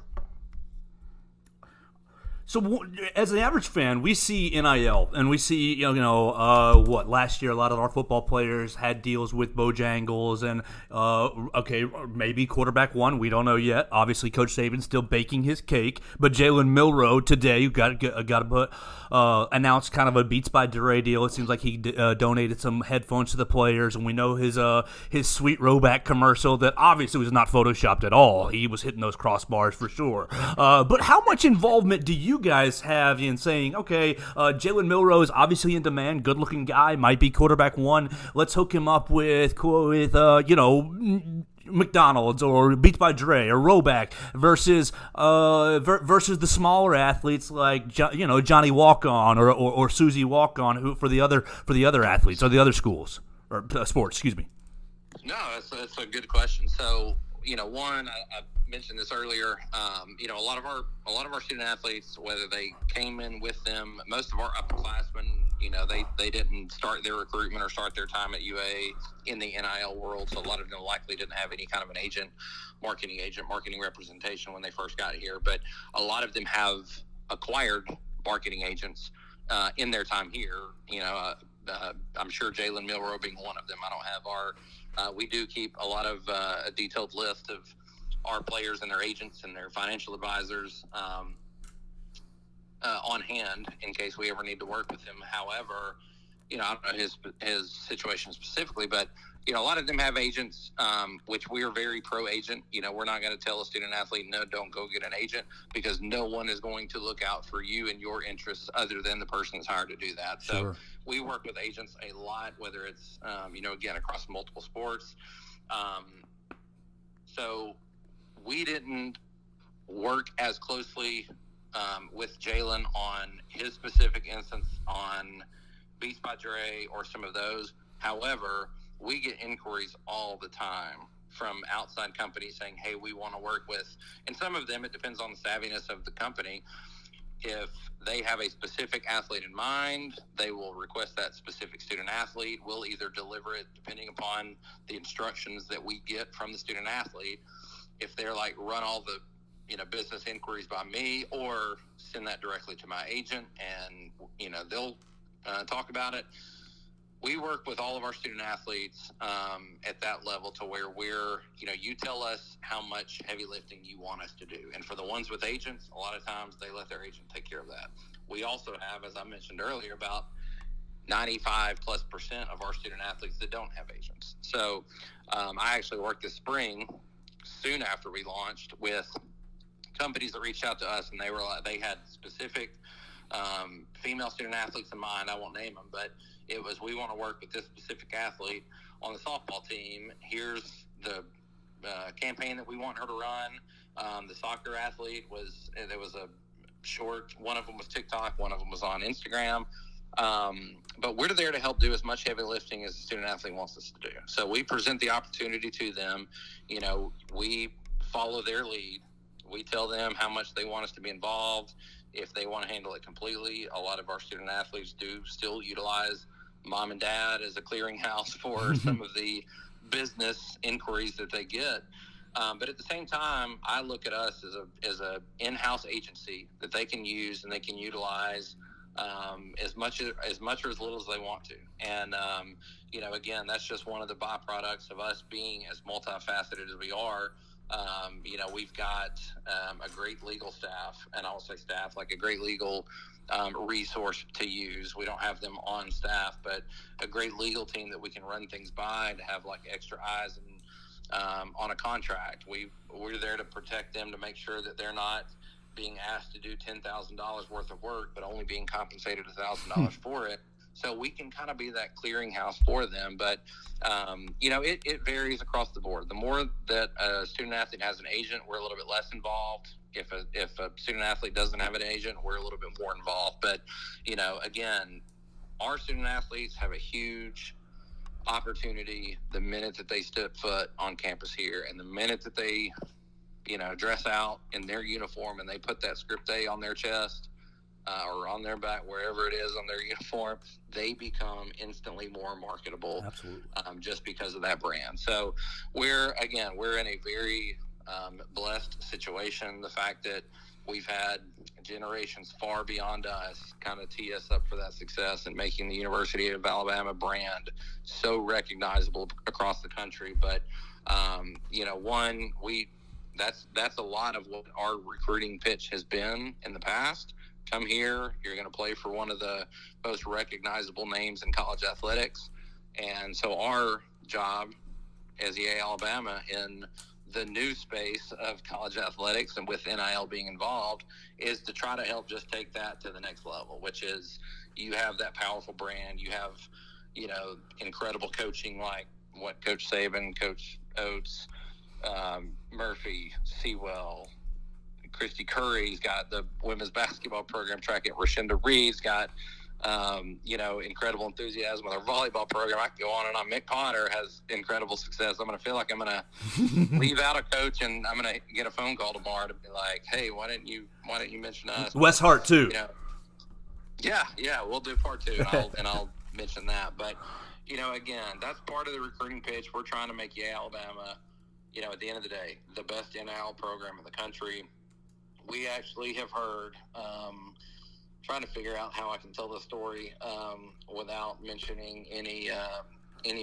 So, as an average fan, we see NIL, and we see, last year a lot of our football players had deals with Bojangles, and, maybe quarterback one, we don't know yet. Obviously, Coach Saban's still baking his cake, but Jalen Milroe today got to put, announced kind of a Beats by Dre deal. It seems like he donated some headphones to the players, and we know his sweet Roback commercial that obviously was not photoshopped at all. He was hitting those crossbars for sure. But how much involvement do you guys have in saying, okay, Jalen Milroe is obviously in demand, good-looking guy, might be quarterback one. Let's hook him up with McDonald's or Beats by Dre or Roback versus the smaller athletes like Johnny Walk-On or Susie Walk-On, who for the other athletes or the other schools or sports. Excuse me. No, that's a good question. So, I mentioned this earlier. A lot of our student athletes, whether they came in with them, most of our upperclassmen, they didn't start their recruitment or start their time at UA in the NIL world. So a lot of them likely didn't have any kind of an marketing representation when they first got here. But a lot of them have acquired marketing agents in their time here. I'm sure Jalen Milroe being one of them. I don't have we do keep a lot of a detailed list of our players and their agents and their financial advisors on hand in case we ever need to work with him. However, I don't know his situation specifically, but a lot of them have agents, which we're very pro-agent. We're not going to tell a student athlete, no, don't go get an agent, because no one is going to look out for you and your interests other than the person that's hired to do that. Sure. So we work with agents a lot, whether it's, again, across multiple sports. So we didn't work as closely with Jalen on his specific instance on Beats by Dre or some of those. However, we get inquiries all the time from outside companies saying, hey, we want to work with, and some of them, it depends on the savviness of the company. If they have a specific athlete in mind, they will request that specific student athlete. We'll either deliver it depending upon the instructions that we get from the student athlete. If they're like, run all the business inquiries by me, or send that directly to my agent and they'll talk about it. We work with all of our student athletes at that level to where we're, you tell us how much heavy lifting you want us to do. And for the ones with agents, a lot of times they let their agent take care of that. We also have, as I mentioned earlier, about 95+% of our student athletes that don't have agents. So I actually worked this spring, soon after we launched, with companies that reached out to us, and they had specific female student athletes in mind. I won't name them, but it was, we want to work with this specific athlete on the softball team. Here's the campaign that we want her to run. The soccer athlete there was a short, one of them was TikTok, one of them was on Instagram. But we're there to help do as much heavy lifting as the student athlete wants us to do. So we present the opportunity to them. We follow their lead. We tell them how much they want us to be involved. If they want to handle it completely, a lot of our student athletes do still utilize mom and dad as a clearinghouse for some of the business inquiries that they get. But at the same time, I look at us as a in-house agency that they can use and they can utilize as much or as little as they want to. And, again, that's just one of the byproducts of us being as multifaceted as we are. We've got a great legal staff, and I will say staff, like a great legal resource to use. We don't have them on staff, but a great legal team that we can run things by, to have like extra eyes and on a contract. We're there to protect them, to make sure that they're not being asked to do $10,000 worth of work, but only being compensated $1,000 for it. So we can kind of be that clearinghouse for them. But, it varies across the board. The more that a student athlete has an agent, we're a little bit less involved. If a student athlete doesn't have an agent, we're a little bit more involved. But, again, our student athletes have a huge opportunity the minute that they step foot on campus here, and the minute that they, dress out in their uniform and they put that script A on their chest, or on their back, wherever it is on their uniform, they become instantly more marketable. Absolutely. Just because of that brand. So we're in a very blessed situation. The fact that we've had generations far beyond us kind of tee us up for that success and making the University of Alabama brand so recognizable across the country. But, that's a lot of what our recruiting pitch has been in the past. Come here, you're going to play for one of the most recognizable names in college athletics. And so our job as EA Alabama in the new space of college athletics and with NIL being involved is to try to help just take that to the next level, which is you have that powerful brand. You have, incredible coaching like what Coach Saban, Coach Oates, Murphy, Sewell, Christy Curry's got the women's basketball program track at Rashinda Reed's got, incredible enthusiasm with our volleyball program. I can go on and on. Mick Potter has incredible success. I'm going to feel like I'm going to leave out a coach, and I'm going to get a phone call tomorrow to be like, hey, why didn't you mention us? Wes Hart too. Yeah, we'll do part two, and I'll mention that. But, again, that's part of the recruiting pitch. We're trying to make Alabama, at the end of the day, the best NIL program in the country. We actually have heard, trying to figure out how I can tell the story without mentioning any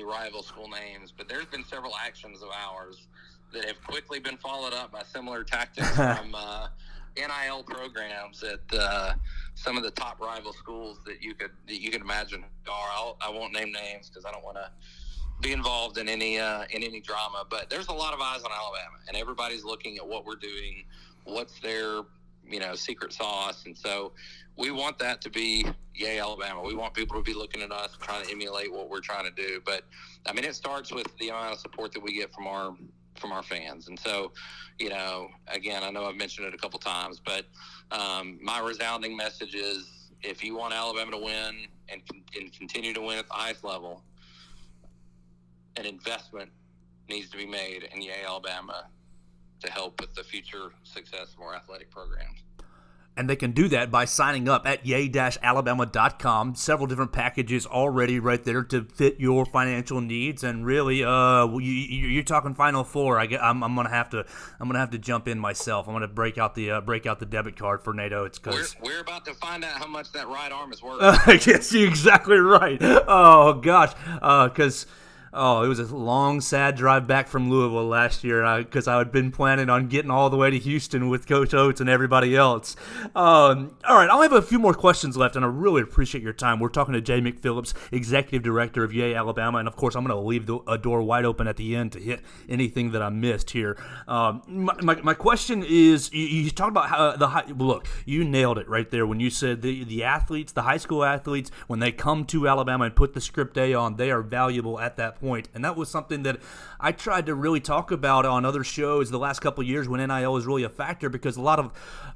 rival school names, but there's been several actions of ours that have quickly been followed up by similar tactics from NIL programs at some of the top rival schools that you could imagine. I won't name names because I don't want to be involved in any drama. But there's a lot of eyes on Alabama, and everybody's looking at what we're doing, what's their secret sauce, and so we want that to be yay Alabama. We want people to be looking at us, trying to emulate what we're trying to do. But I mean, it starts with the amount of support that we get from our fans. And so, again, I know I've mentioned it a couple times, but my resounding message is, if you want Alabama to win and continue to win at the highest level, an investment needs to be made in yay Alabama to help with the future success of our athletic programs. And they can do that by signing up at yay-alabama.com. Several different packages already right there to fit your financial needs. And really, you're talking Final Four. I'm gonna have to jump in myself. I'm gonna break out the debit card for NATO. It's because we're about to find out how much that right arm is worth. Yes, you're exactly right. Oh gosh, because. Oh, it was a long, sad drive back from Louisville last year because I had been planning on getting all the way to Houston with Coach Oates and everybody else. All right, I'll have a few more questions left, and I really appreciate your time. We're talking to Jay McPhillips, Executive Director of Yay Alabama, and of course, I'm going to leave a door wide open at the end to hit anything that I missed here. My question is, you talked about how look, you nailed it right there when you said the athletes, the high school athletes, when they come to Alabama and put the script A on, they are valuable at that point. And that was something that I tried to really talk about on other shows the last couple of years when NIL was really a factor, because a lot of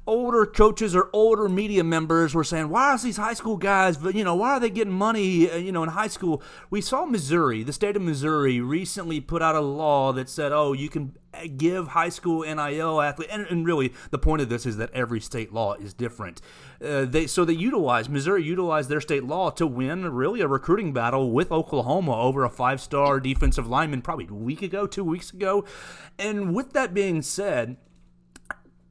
older coaches or older media members were saying, why are these high school guys, why are they getting money, in high school? We saw Missouri, the state of Missouri, recently put out a law that said, you can give high school NIL athletes, and really the point of this is that every state law is different. Missouri utilized their state law to win really a recruiting battle with Oklahoma over a 5-star defensive lineman probably 2 weeks ago. And with that being said,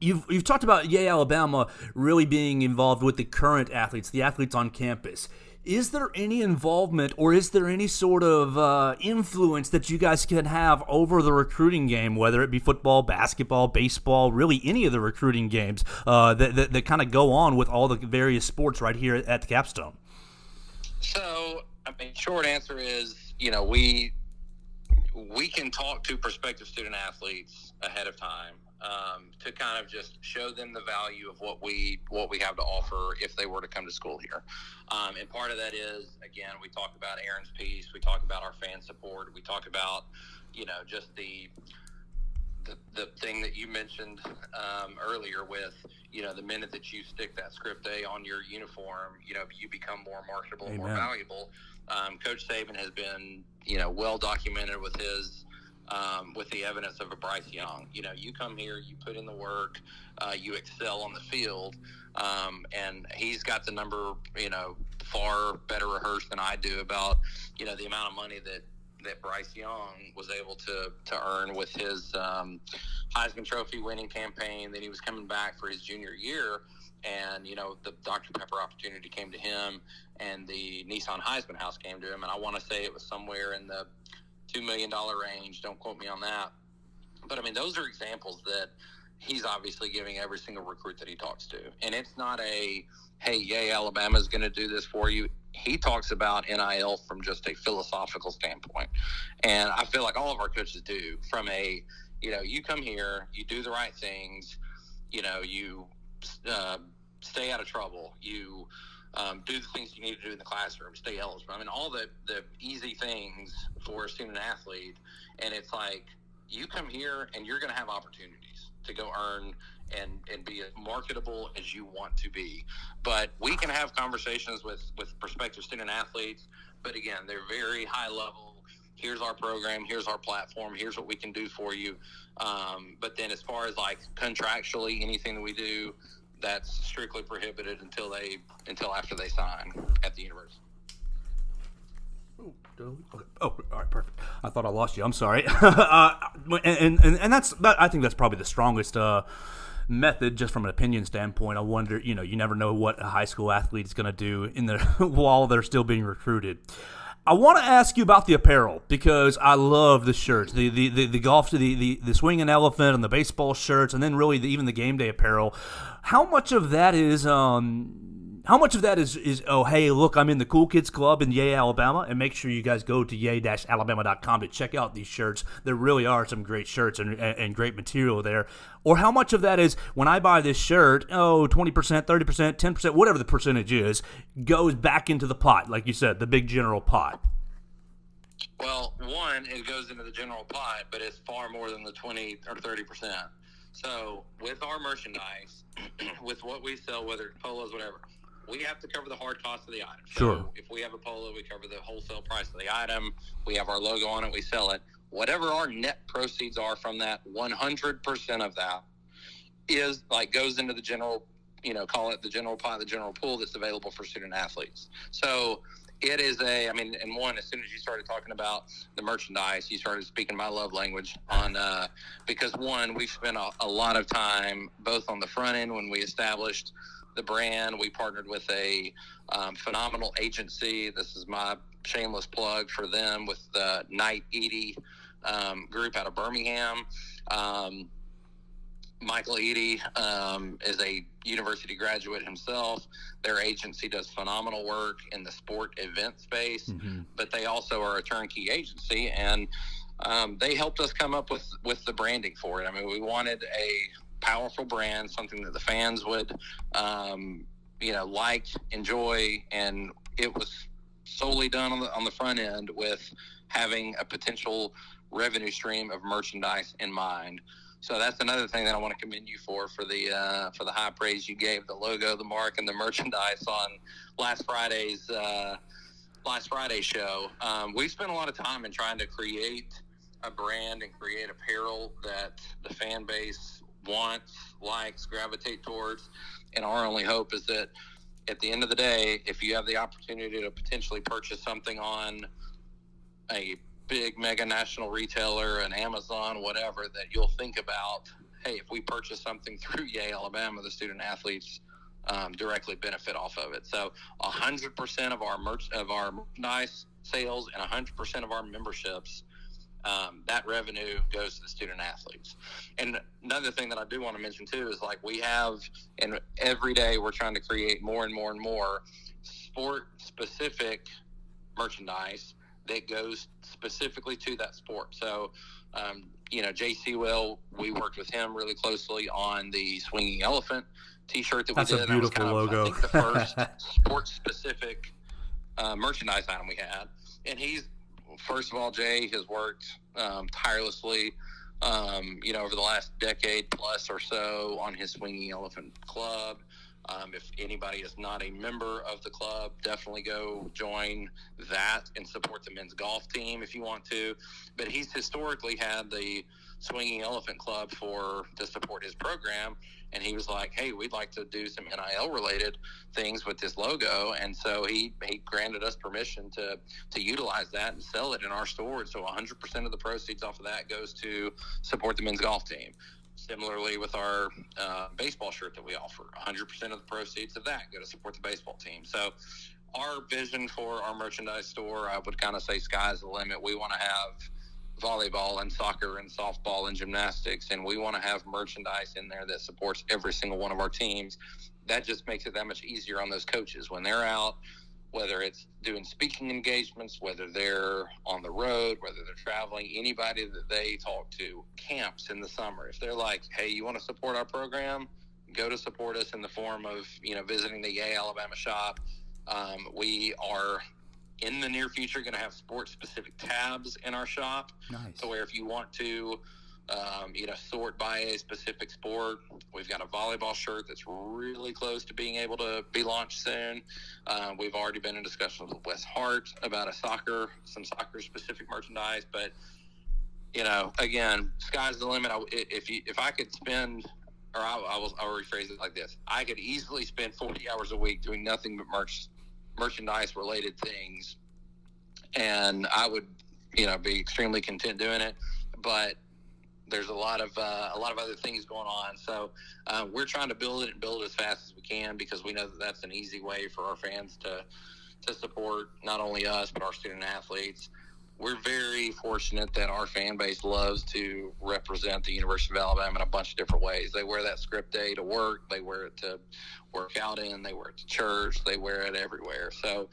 You've talked about Yay Alabama really being involved with the current athletes, the athletes on campus. Is there any involvement or is there any sort of influence that you guys can have over the recruiting game, whether it be football, basketball, baseball, really any of the recruiting games that kind of go on with all the various sports right here at the Capstone? So, short answer is, we can talk to prospective student athletes ahead of time to kind of just show them the value of what we have to offer if they were to come to school here. And part of that is, again, we talk about Aaron's piece, we talk about our fan support, we talk about, just the thing that you mentioned earlier with, the minute that you stick that script A on your uniform, you become more marketable, and more valuable. Coach Saban has been, well documented with his with the evidence of a Bryce Young. You come here, you put in the work, you excel on the field, and he's got the number, far better rehearsed than I do about, the amount of money that Bryce Young was able to earn with his Heisman Trophy winning campaign. Then he was coming back for his junior year, and, the Dr. Pepper opportunity came to him, and the Nissan Heisman House came to him, and I want to say it was somewhere in the $2 million range. Don't quote me on that. But, those are examples that he's obviously giving every single recruit that he talks to. And it's not a, hey, yay, Alabama's going to do this for you. He talks about NIL from just a philosophical standpoint. And I feel like all of our coaches do, from a, you come here, you do the right things, you stay out of trouble, you do the things you need to do in the classroom, stay eligible. All the easy things for a student athlete. And it's like, you come here and you're going to have opportunities to go earn and be as marketable as you want to be. But we can have conversations with prospective student athletes. But again, they're very high level. Here's our program. Here's our platform. Here's what we can do for you. But then as far as like contractually, anything that we do, that's strictly prohibited until after they sign at the university. Oh, all right, perfect. I thought I lost you. I'm sorry. and that's I think that's probably the strongest method, just from an opinion standpoint. I wonder, you never know what a high school athlete is going to do while they're still being recruited. I want to ask you about the apparel, because I love the shirts, the golf, the swinging elephant, and the baseball shirts, and then really even the game day apparel. How much of that is how much of that is oh, hey, look, I'm in the Cool Kids Club in Yay, Alabama, and make sure you guys go to yay-alabama.com to check out these shirts. There really are some great shirts and great material there. Or how much of that is when I buy this shirt, 20%, 30%, 10%, whatever the percentage is, goes back into the pot, like you said, the big general pot? Well, one, it goes into the general pot, but it's far more than the 20 or 30%. So with our merchandise, with what we sell, whether it's polos, whatever, we have to cover the hard cost of the item. Sure. So if we have a polo, we cover the wholesale price of the item. We have our logo on it, we sell it. Whatever our net proceeds are from that, 100% of that is goes into the general, call it the general pot, the general pool that's available for student athletes. So it is and one, as soon as you started talking about the merchandise, you started speaking my love language on, because one, we've spent a lot of time both on the front end when we established the brand. We partnered with a phenomenal agency. This is my shameless plug for them, with the Knight Eady group out of Birmingham. Michael Eady is a university graduate himself. Their agency does phenomenal work in the sport event space, but they also are a turnkey agency, and they helped us come up with the branding for it. I mean, we wanted a powerful brand, something that the fans would, like, enjoy, and it was solely done on the front end with having a potential revenue stream of merchandise in mind. So that's another thing that I want to commend you for the high praise you gave the logo, the mark, and the merchandise on last Friday's show. We spent a lot of time in trying to create a brand and create apparel that the fan base wants, likes, gravitate towards. And our only hope is that at the end of the day, if you have the opportunity to potentially purchase something on a big mega national retailer, an Amazon, whatever, that you'll think about, hey, if we purchase something through Yay, Alabama, the student athletes directly benefit off of it. So 100% of our merchandise sales and 100% of our memberships, that revenue goes to the student athletes. And another thing that I do want to mention too is we have, and every day we're trying to create more and more and more sport specific merchandise that goes specifically to that sport. So, J.C. Will, we worked with him really closely on the Swinging Elephant T-shirt that we did. That's a beautiful logo. I think the first sport-specific merchandise item we had. And first of all, Jay has worked tirelessly, over the last decade plus or so on his Swinging Elephant Club. If anybody is not a member of the club, definitely go join that and support the men's golf team if you want to. But he's historically had the Swinging Elephant Club to support his program, and he was like, hey, we'd like to do some NIL related things with this logo. And so he granted us permission to utilize that and sell it in our store. So 100% of the proceeds off of that goes to support the men's golf team. Similarly with our baseball shirt that we offer, 100% of the proceeds of that go to support the baseball team. So our vision for our merchandise store, I would kind of say sky's the limit. We want to have volleyball and soccer and softball and gymnastics, and we want to have merchandise in there that supports every single one of our teams. That just makes it that much easier on those coaches when they're out, whether it's doing speaking engagements, whether they're on the road, whether they're traveling, anybody that they talk to, camps in the summer. If they're like, hey, you want to support our program, go to support us in the form of, visiting the Yay Alabama shop. We are in the near future going to have sport-specific tabs in our shop. Nice. So where if you want to, sort by a specific sport. We've got a volleyball shirt that's really close to being able to be launched soon. We've already been in discussions with West Hart about some soccer-specific merchandise. But, again, sky's the limit. If I could spend, or I'll rephrase it like this. I could easily spend 40 hours a week doing nothing but merchandise-related things, and I would, be extremely content doing it. But there's a lot of other things going on. So we're trying to build it as fast as we can, because we know that that's an easy way for our fans to support not only us, but our student athletes. we're very fortunate that our fan base loves to represent the University of Alabama in a bunch of different ways. They wear that script day to work. They wear it to work out in. They wear it to church. They wear it everywhere. So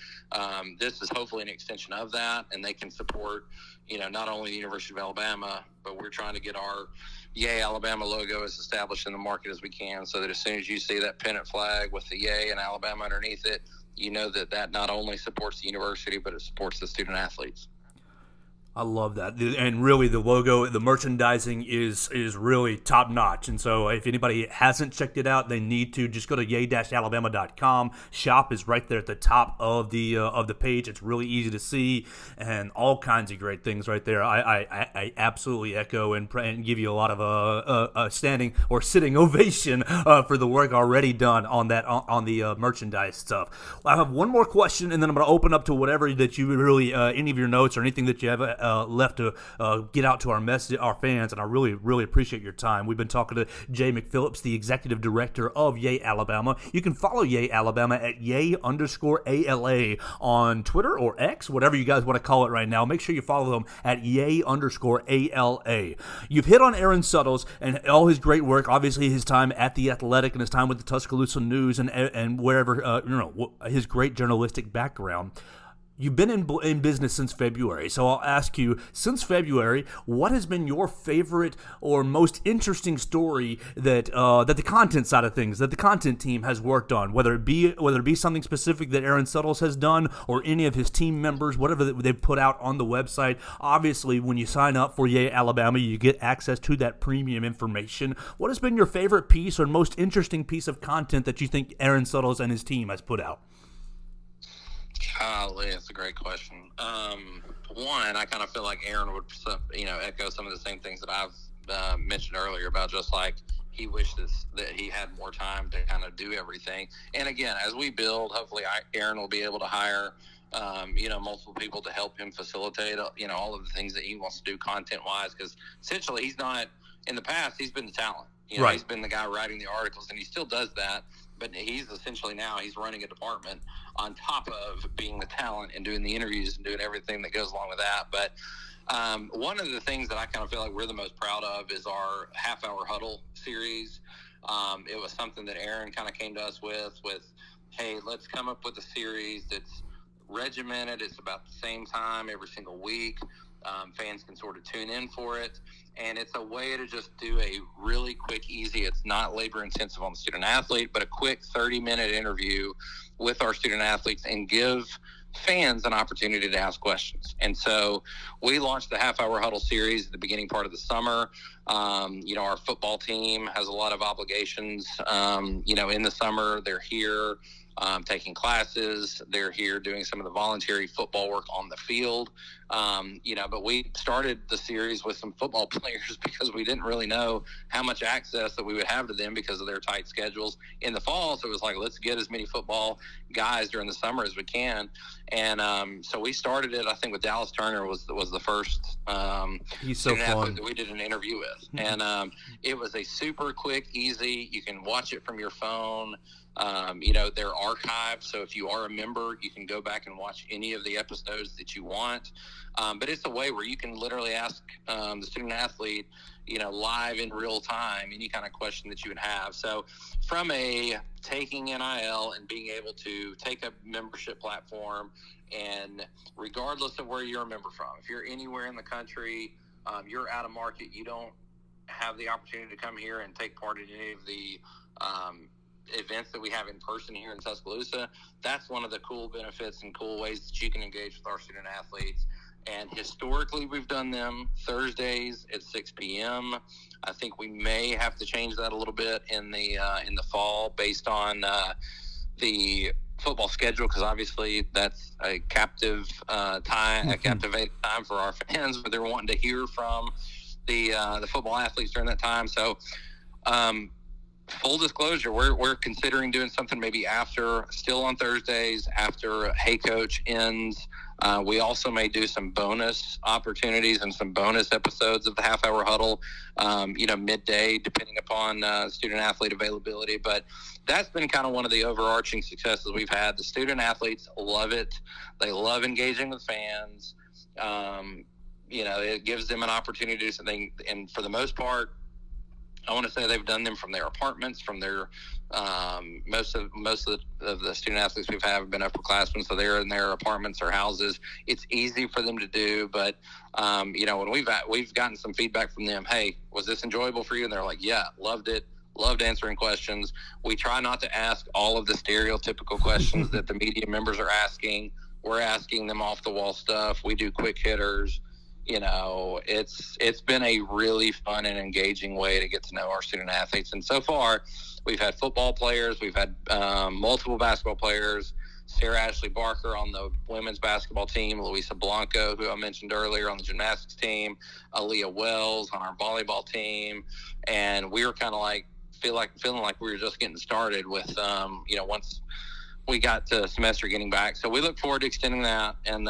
this is hopefully an extension of that, and they can support, not only the University of Alabama, but we're trying to get our Yay Alabama logo as established in the market as we can, so that as soon as you see that pennant flag with the Yay and Alabama underneath it, you know that not only supports the university, but it supports the student athletes. I love that, and really the logo, the merchandising is really top notch. And so, if anybody hasn't checked it out, they need to just go to yay-alabama.com. Shop is right there at the top of the page. It's really easy to see, and all kinds of great things right there. I absolutely echo and give you a lot of a standing or sitting ovation for the work already done on that on the merchandise stuff. I have one more question, and then I'm going to open up to whatever that you really any of your notes or anything that you have left to get out to our fans, and I really, really appreciate your time. We've been talking to Jay McPhillips, the executive director of Yay Alabama. You can follow Yay Alabama at Yay_ALA on Twitter or X, whatever you guys want to call it right now. Make sure you follow them at Yay_ALA. You've hit on Aaron Suttles and all his great work, obviously his time at The Athletic and his time with the Tuscaloosa News and wherever, his great journalistic background. You've been in business since February, so I'll ask you, since February, what has been your favorite or most interesting story that the content side of things, that the content team has worked on, whether it be something specific that Aaron Suttles has done or any of his team members, whatever they've put out on the website. Obviously, when you sign up for Yay Alabama, you get access to that premium information. What has been your favorite piece or most interesting piece of content that you think Aaron Suttles and his team has put out? Golly, that's a great question. One, I kind of feel like Aaron would, echo some of the same things that I've mentioned earlier about just like he wishes that he had more time to kind of do everything. And again, as we build, hopefully Aaron will be able to hire, multiple people to help him facilitate, all of the things that he wants to do content-wise, because essentially he's not, in the past, he's been the talent. Right. He's been the guy writing the articles, and he still does that. But he's essentially he's running a department on top of being the talent and doing the interviews and doing everything that goes along with that. But one of the things that I kind of feel like we're the most proud of is our half-hour huddle series. It was something that Aaron kind of came to us with, hey, let's come up with a series that's regimented. It's about the same time every single week. Fans can sort of tune in for it. And it's a way to just do a really quick, easy, it's not labor intensive on the student athlete, but a quick 30-minute interview with our student athletes and give fans an opportunity to ask questions. And so we launched the half-hour huddle series at the beginning part of the summer. Our football team has a lot of obligations, in the summer. They're here taking classes. They're here doing some of the voluntary football work on the field. But we started the series with some football players because we didn't really know how much access that we would have to them because of their tight schedules in the fall. So it was like, let's get as many football guys during the summer as we can. And so we started it, I think, with Dallas Turner was the first he's so fun that we did an interview with. And it was a super quick, easy, you can watch it from your phone. They're archived, so if you are a member, you can go back and watch any of the episodes that you want. But it's a way where you can literally ask the student athlete, live in real time, any kind of question that you would have. So from taking NIL and being able to take a membership platform, and regardless of where you're a member from, if you're anywhere in the country, you're out of market, you don't have the opportunity to come here and take part in any of the events that we have in person here in Tuscaloosa, that's one of the cool benefits and cool ways that you can engage with our student athletes. And historically, we've done them Thursdays at 6 p.m. I think we may have to change that a little bit in the fall based on the football schedule, because obviously that's a captive time, a captivating time for our fans, but they're wanting to hear from the football athletes during that time. So, full disclosure, we're considering doing something maybe still on Thursdays after Hey Coach ends We also may do some bonus opportunities and some bonus episodes of the half-hour huddle, midday, depending upon student-athlete availability. But that's been kind of one of the overarching successes we've had. The student-athletes love it. They love engaging with fans. It gives them an opportunity to do something. And for the most part, I want to say they've done them from their apartments, from their most of the student athletes we've had have been upperclassmen, so they're in their apartments or houses. It's easy for them to do, but when we've gotten some feedback from them, hey, was this enjoyable for you? And they're like, yeah, loved it. Loved answering questions. We try not to ask all of the stereotypical questions that the media members are asking. We're asking them off the wall stuff. We do quick hitters. It's been a really fun and engaging way to get to know our student athletes. And so far, we've had football players, we've had multiple basketball players, Sarah Ashley Barker on the women's basketball team, Luisa Blanco, who I mentioned earlier, on the gymnastics team, Aaliyah Wells on our volleyball team. And we were kind of feeling like we were just getting started with, once we got to semester getting back. So we look forward to extending that and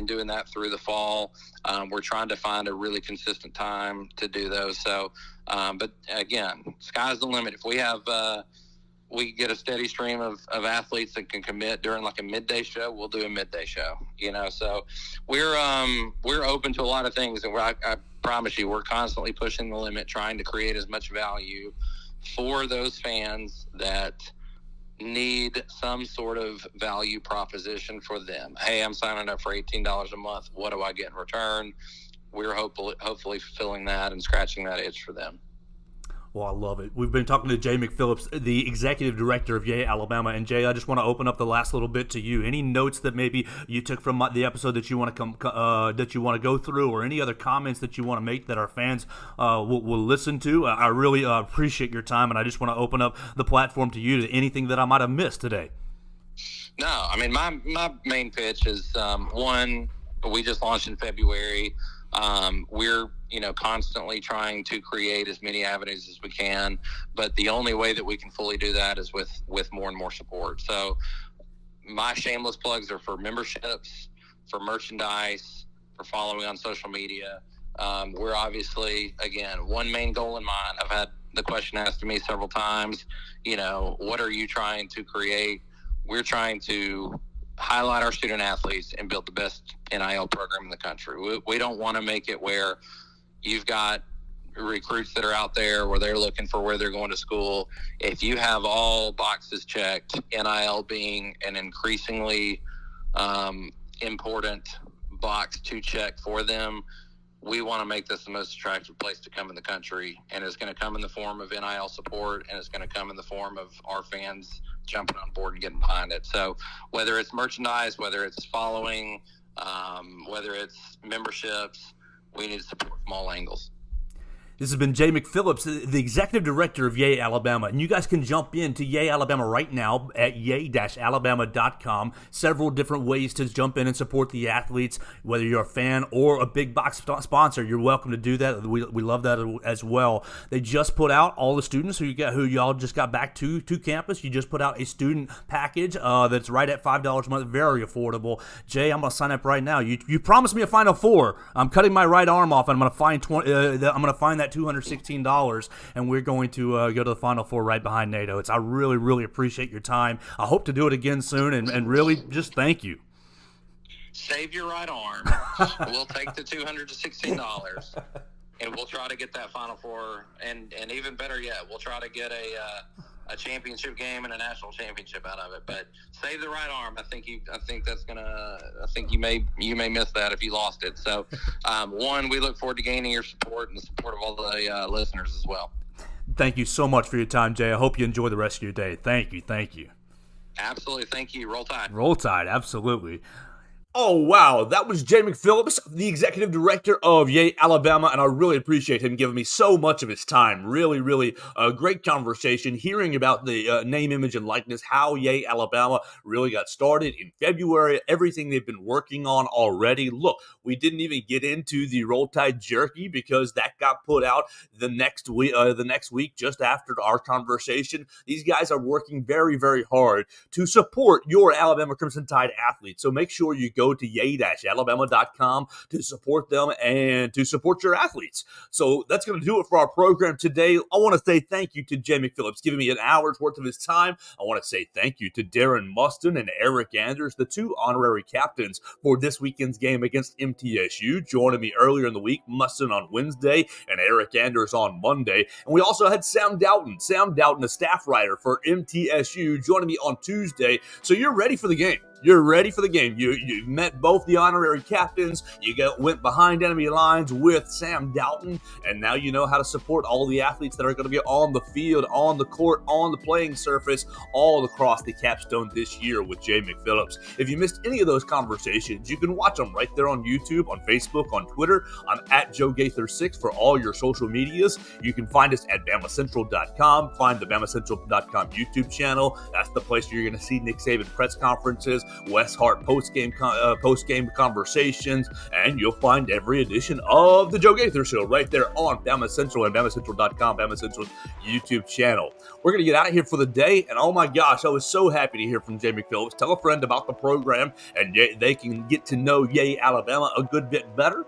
doing that through the fall. We're trying to find a really consistent time to do those. So, but again, sky's the limit. If we have, we get a steady stream of athletes that can commit during like a midday show, we'll do a midday show, so we're open to a lot of things. And I promise you, we're constantly pushing the limit, trying to create as much value for those fans that need some sort of value proposition for them. Hey, I'm signing up for $18 a month. What do I get in return? We're hopefully fulfilling that and scratching that itch for them. Well, I love it. We've been talking to Jay McPhillips, the executive director of Yay, Alabama. And Jay, I just want to open up the last little bit to you. Any notes that maybe you took from the episode that you want to go through, or any other comments that you want to make that our fans will listen to? I really appreciate your time, and I just want to open up the platform to you to anything that I might have missed today. No, I mean, my main pitch is one. We just launched in February. We're constantly trying to create as many avenues as we can, but the only way that we can fully do that is with more and more support. So my shameless plugs are for memberships, for merchandise, for following on social media. We're obviously, again, one main goal in mind. I've had the question asked to me several times, what are you trying to create? We're trying to highlight our student athletes and build the best NIL program in the country. We don't want to make it where you've got recruits that are out there where they're looking for where they're going to school. If you have all boxes checked, NIL being an increasingly important box to check for them, we want to make this the most attractive place to come in the country. And it's going to come in the form of NIL support, and it's going to come in the form of our fans jumping on board and getting behind it. So whether it's merchandise, whether it's following, whether it's memberships, we need support from all angles. This has been Jay McPhillips, the executive director of Yay, Alabama. And you guys can jump into Yay, Alabama right now at yay-alabama.com. Several different ways to jump in and support the athletes. Whether you're a fan or a big box sponsor, you're welcome to do that. We love that as well. They just put out, all the students who y'all just got back to campus, you just put out a student package that's right at $5 a month, very affordable. Jay, I'm going to sign up right now. You promised me a Final Four. I'm cutting my right arm off, and I'm going to find that $216, and we're going to go to the Final Four right behind NATO. I really, really appreciate your time. I hope to do it again soon, and really just thank you. Save your right arm. We'll take the $216, and we'll try to get that Final Four, and even better yet, we'll try to get a championship game and a national championship out of it. But save the right arm. I think you may miss that if you lost it. So one, we look forward to gaining your support and the support of all the listeners as well. Thank you so much for your time, Jay. I hope you enjoy the rest of your day. Thank you. Absolutely. Thank you. Roll Tide. Roll Tide. Absolutely. Oh, wow. That was Jay McPhillips, the executive director of Yay, Alabama, and I really appreciate him giving me so much of his time. Really, really a great conversation, hearing about the name, image, and likeness, how Yay, Alabama really got started in February, everything they've been working on already. Look, we didn't even get into the Roll Tide jerky because that got put out the next week just after our conversation. These guys are working very, very hard to support your Alabama Crimson Tide athletes, so make sure you go go to yay-alabama.com to support them and to support your athletes. So that's going to do it for our program today. I want to say thank you to Jay McPhillips, giving me an hour's worth of his time. I want to say thank you to Darren Mustin and Eric Anders, the two honorary captains for this weekend's game against MTSU, joining me earlier in the week, Mustin on Wednesday and Eric Anders on Monday. And we also had Sam Doughton, a staff writer for MTSU, joining me on Tuesday. So you're ready for the game. You're ready for the game. You met both the honorary captains. You went behind enemy lines with Sam Doughton, and now you know how to support all the athletes that are going to be on the field, on the court, on the playing surface, all across the capstone this year with Jay McPhillips. If you missed any of those conversations, you can watch them right there on YouTube, on Facebook, on Twitter. I'm at Joe Gaither6 for all your social medias. You can find us at BamaCentral.com. Find the BamaCentral.com YouTube channel. That's the place where you're going to see Nick Saban press conferences, Wes Hart post-game conversations, and you'll find every edition of the Joe Gaither Show right there on Bama Central and BamaCentral.com, Bama Central's YouTube channel. We're going to get out of here for the day, and oh my gosh, I was so happy to hear from Jay McPhillips. Tell a friend about the program, and they can get to know Yay Alabama a good bit better.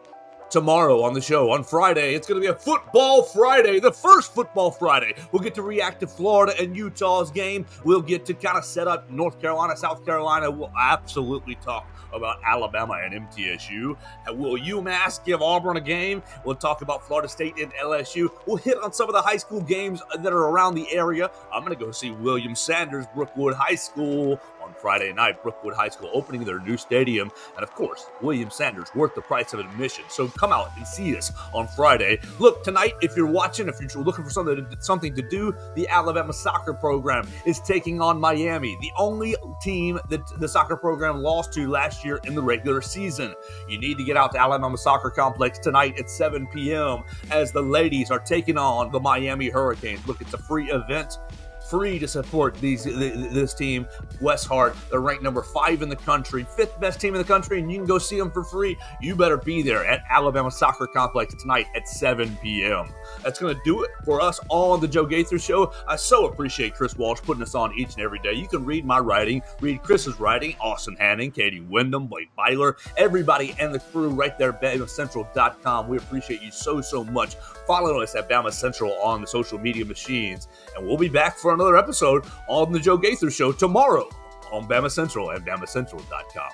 Tomorrow on the show, on Friday, it's going to be a Football Friday, the first Football Friday. We'll get to react to Florida and Utah's game. We'll get to kind of set up North Carolina, South Carolina. We'll absolutely talk about Alabama and MTSU. Will UMass give Auburn a game? We'll talk about Florida State and LSU. We'll hit on some of the high school games that are around the area. I'm going to go see William Sanders, Brookwood High School on Friday night. Brookwood High School opening their new stadium. And of course, William Sanders worth the price of admission. So come out and see us on Friday. Look, tonight, if you're watching, if you're looking for something to do, the Alabama soccer program is taking on Miami, the only team that the soccer program lost to last year in the regular season. You need to get out to Alabama Soccer Complex tonight at 7 p.m. as the ladies are taking on the Miami Hurricanes. Look, it's a free event. Free to support this team. Wes Hart, they're ranked number 5 in the country, 5th best team in the country, and you can go see them for free. You better be there at Alabama Soccer Complex tonight at 7 p.m. That's going to do it for us on the Joe Gaither Show. I so appreciate Chris Walsh putting us on each and every day. You can read my writing, read Chris's writing, Austin Hanning, Katie Wyndham, Blake Byler, everybody and the crew right there at BamaCentral.com. We appreciate you so much. Follow us at Bama Central on the social media machines, and we'll be back for another episode on the Joe Gaither Show tomorrow on Bama Central and BamaCentral.com.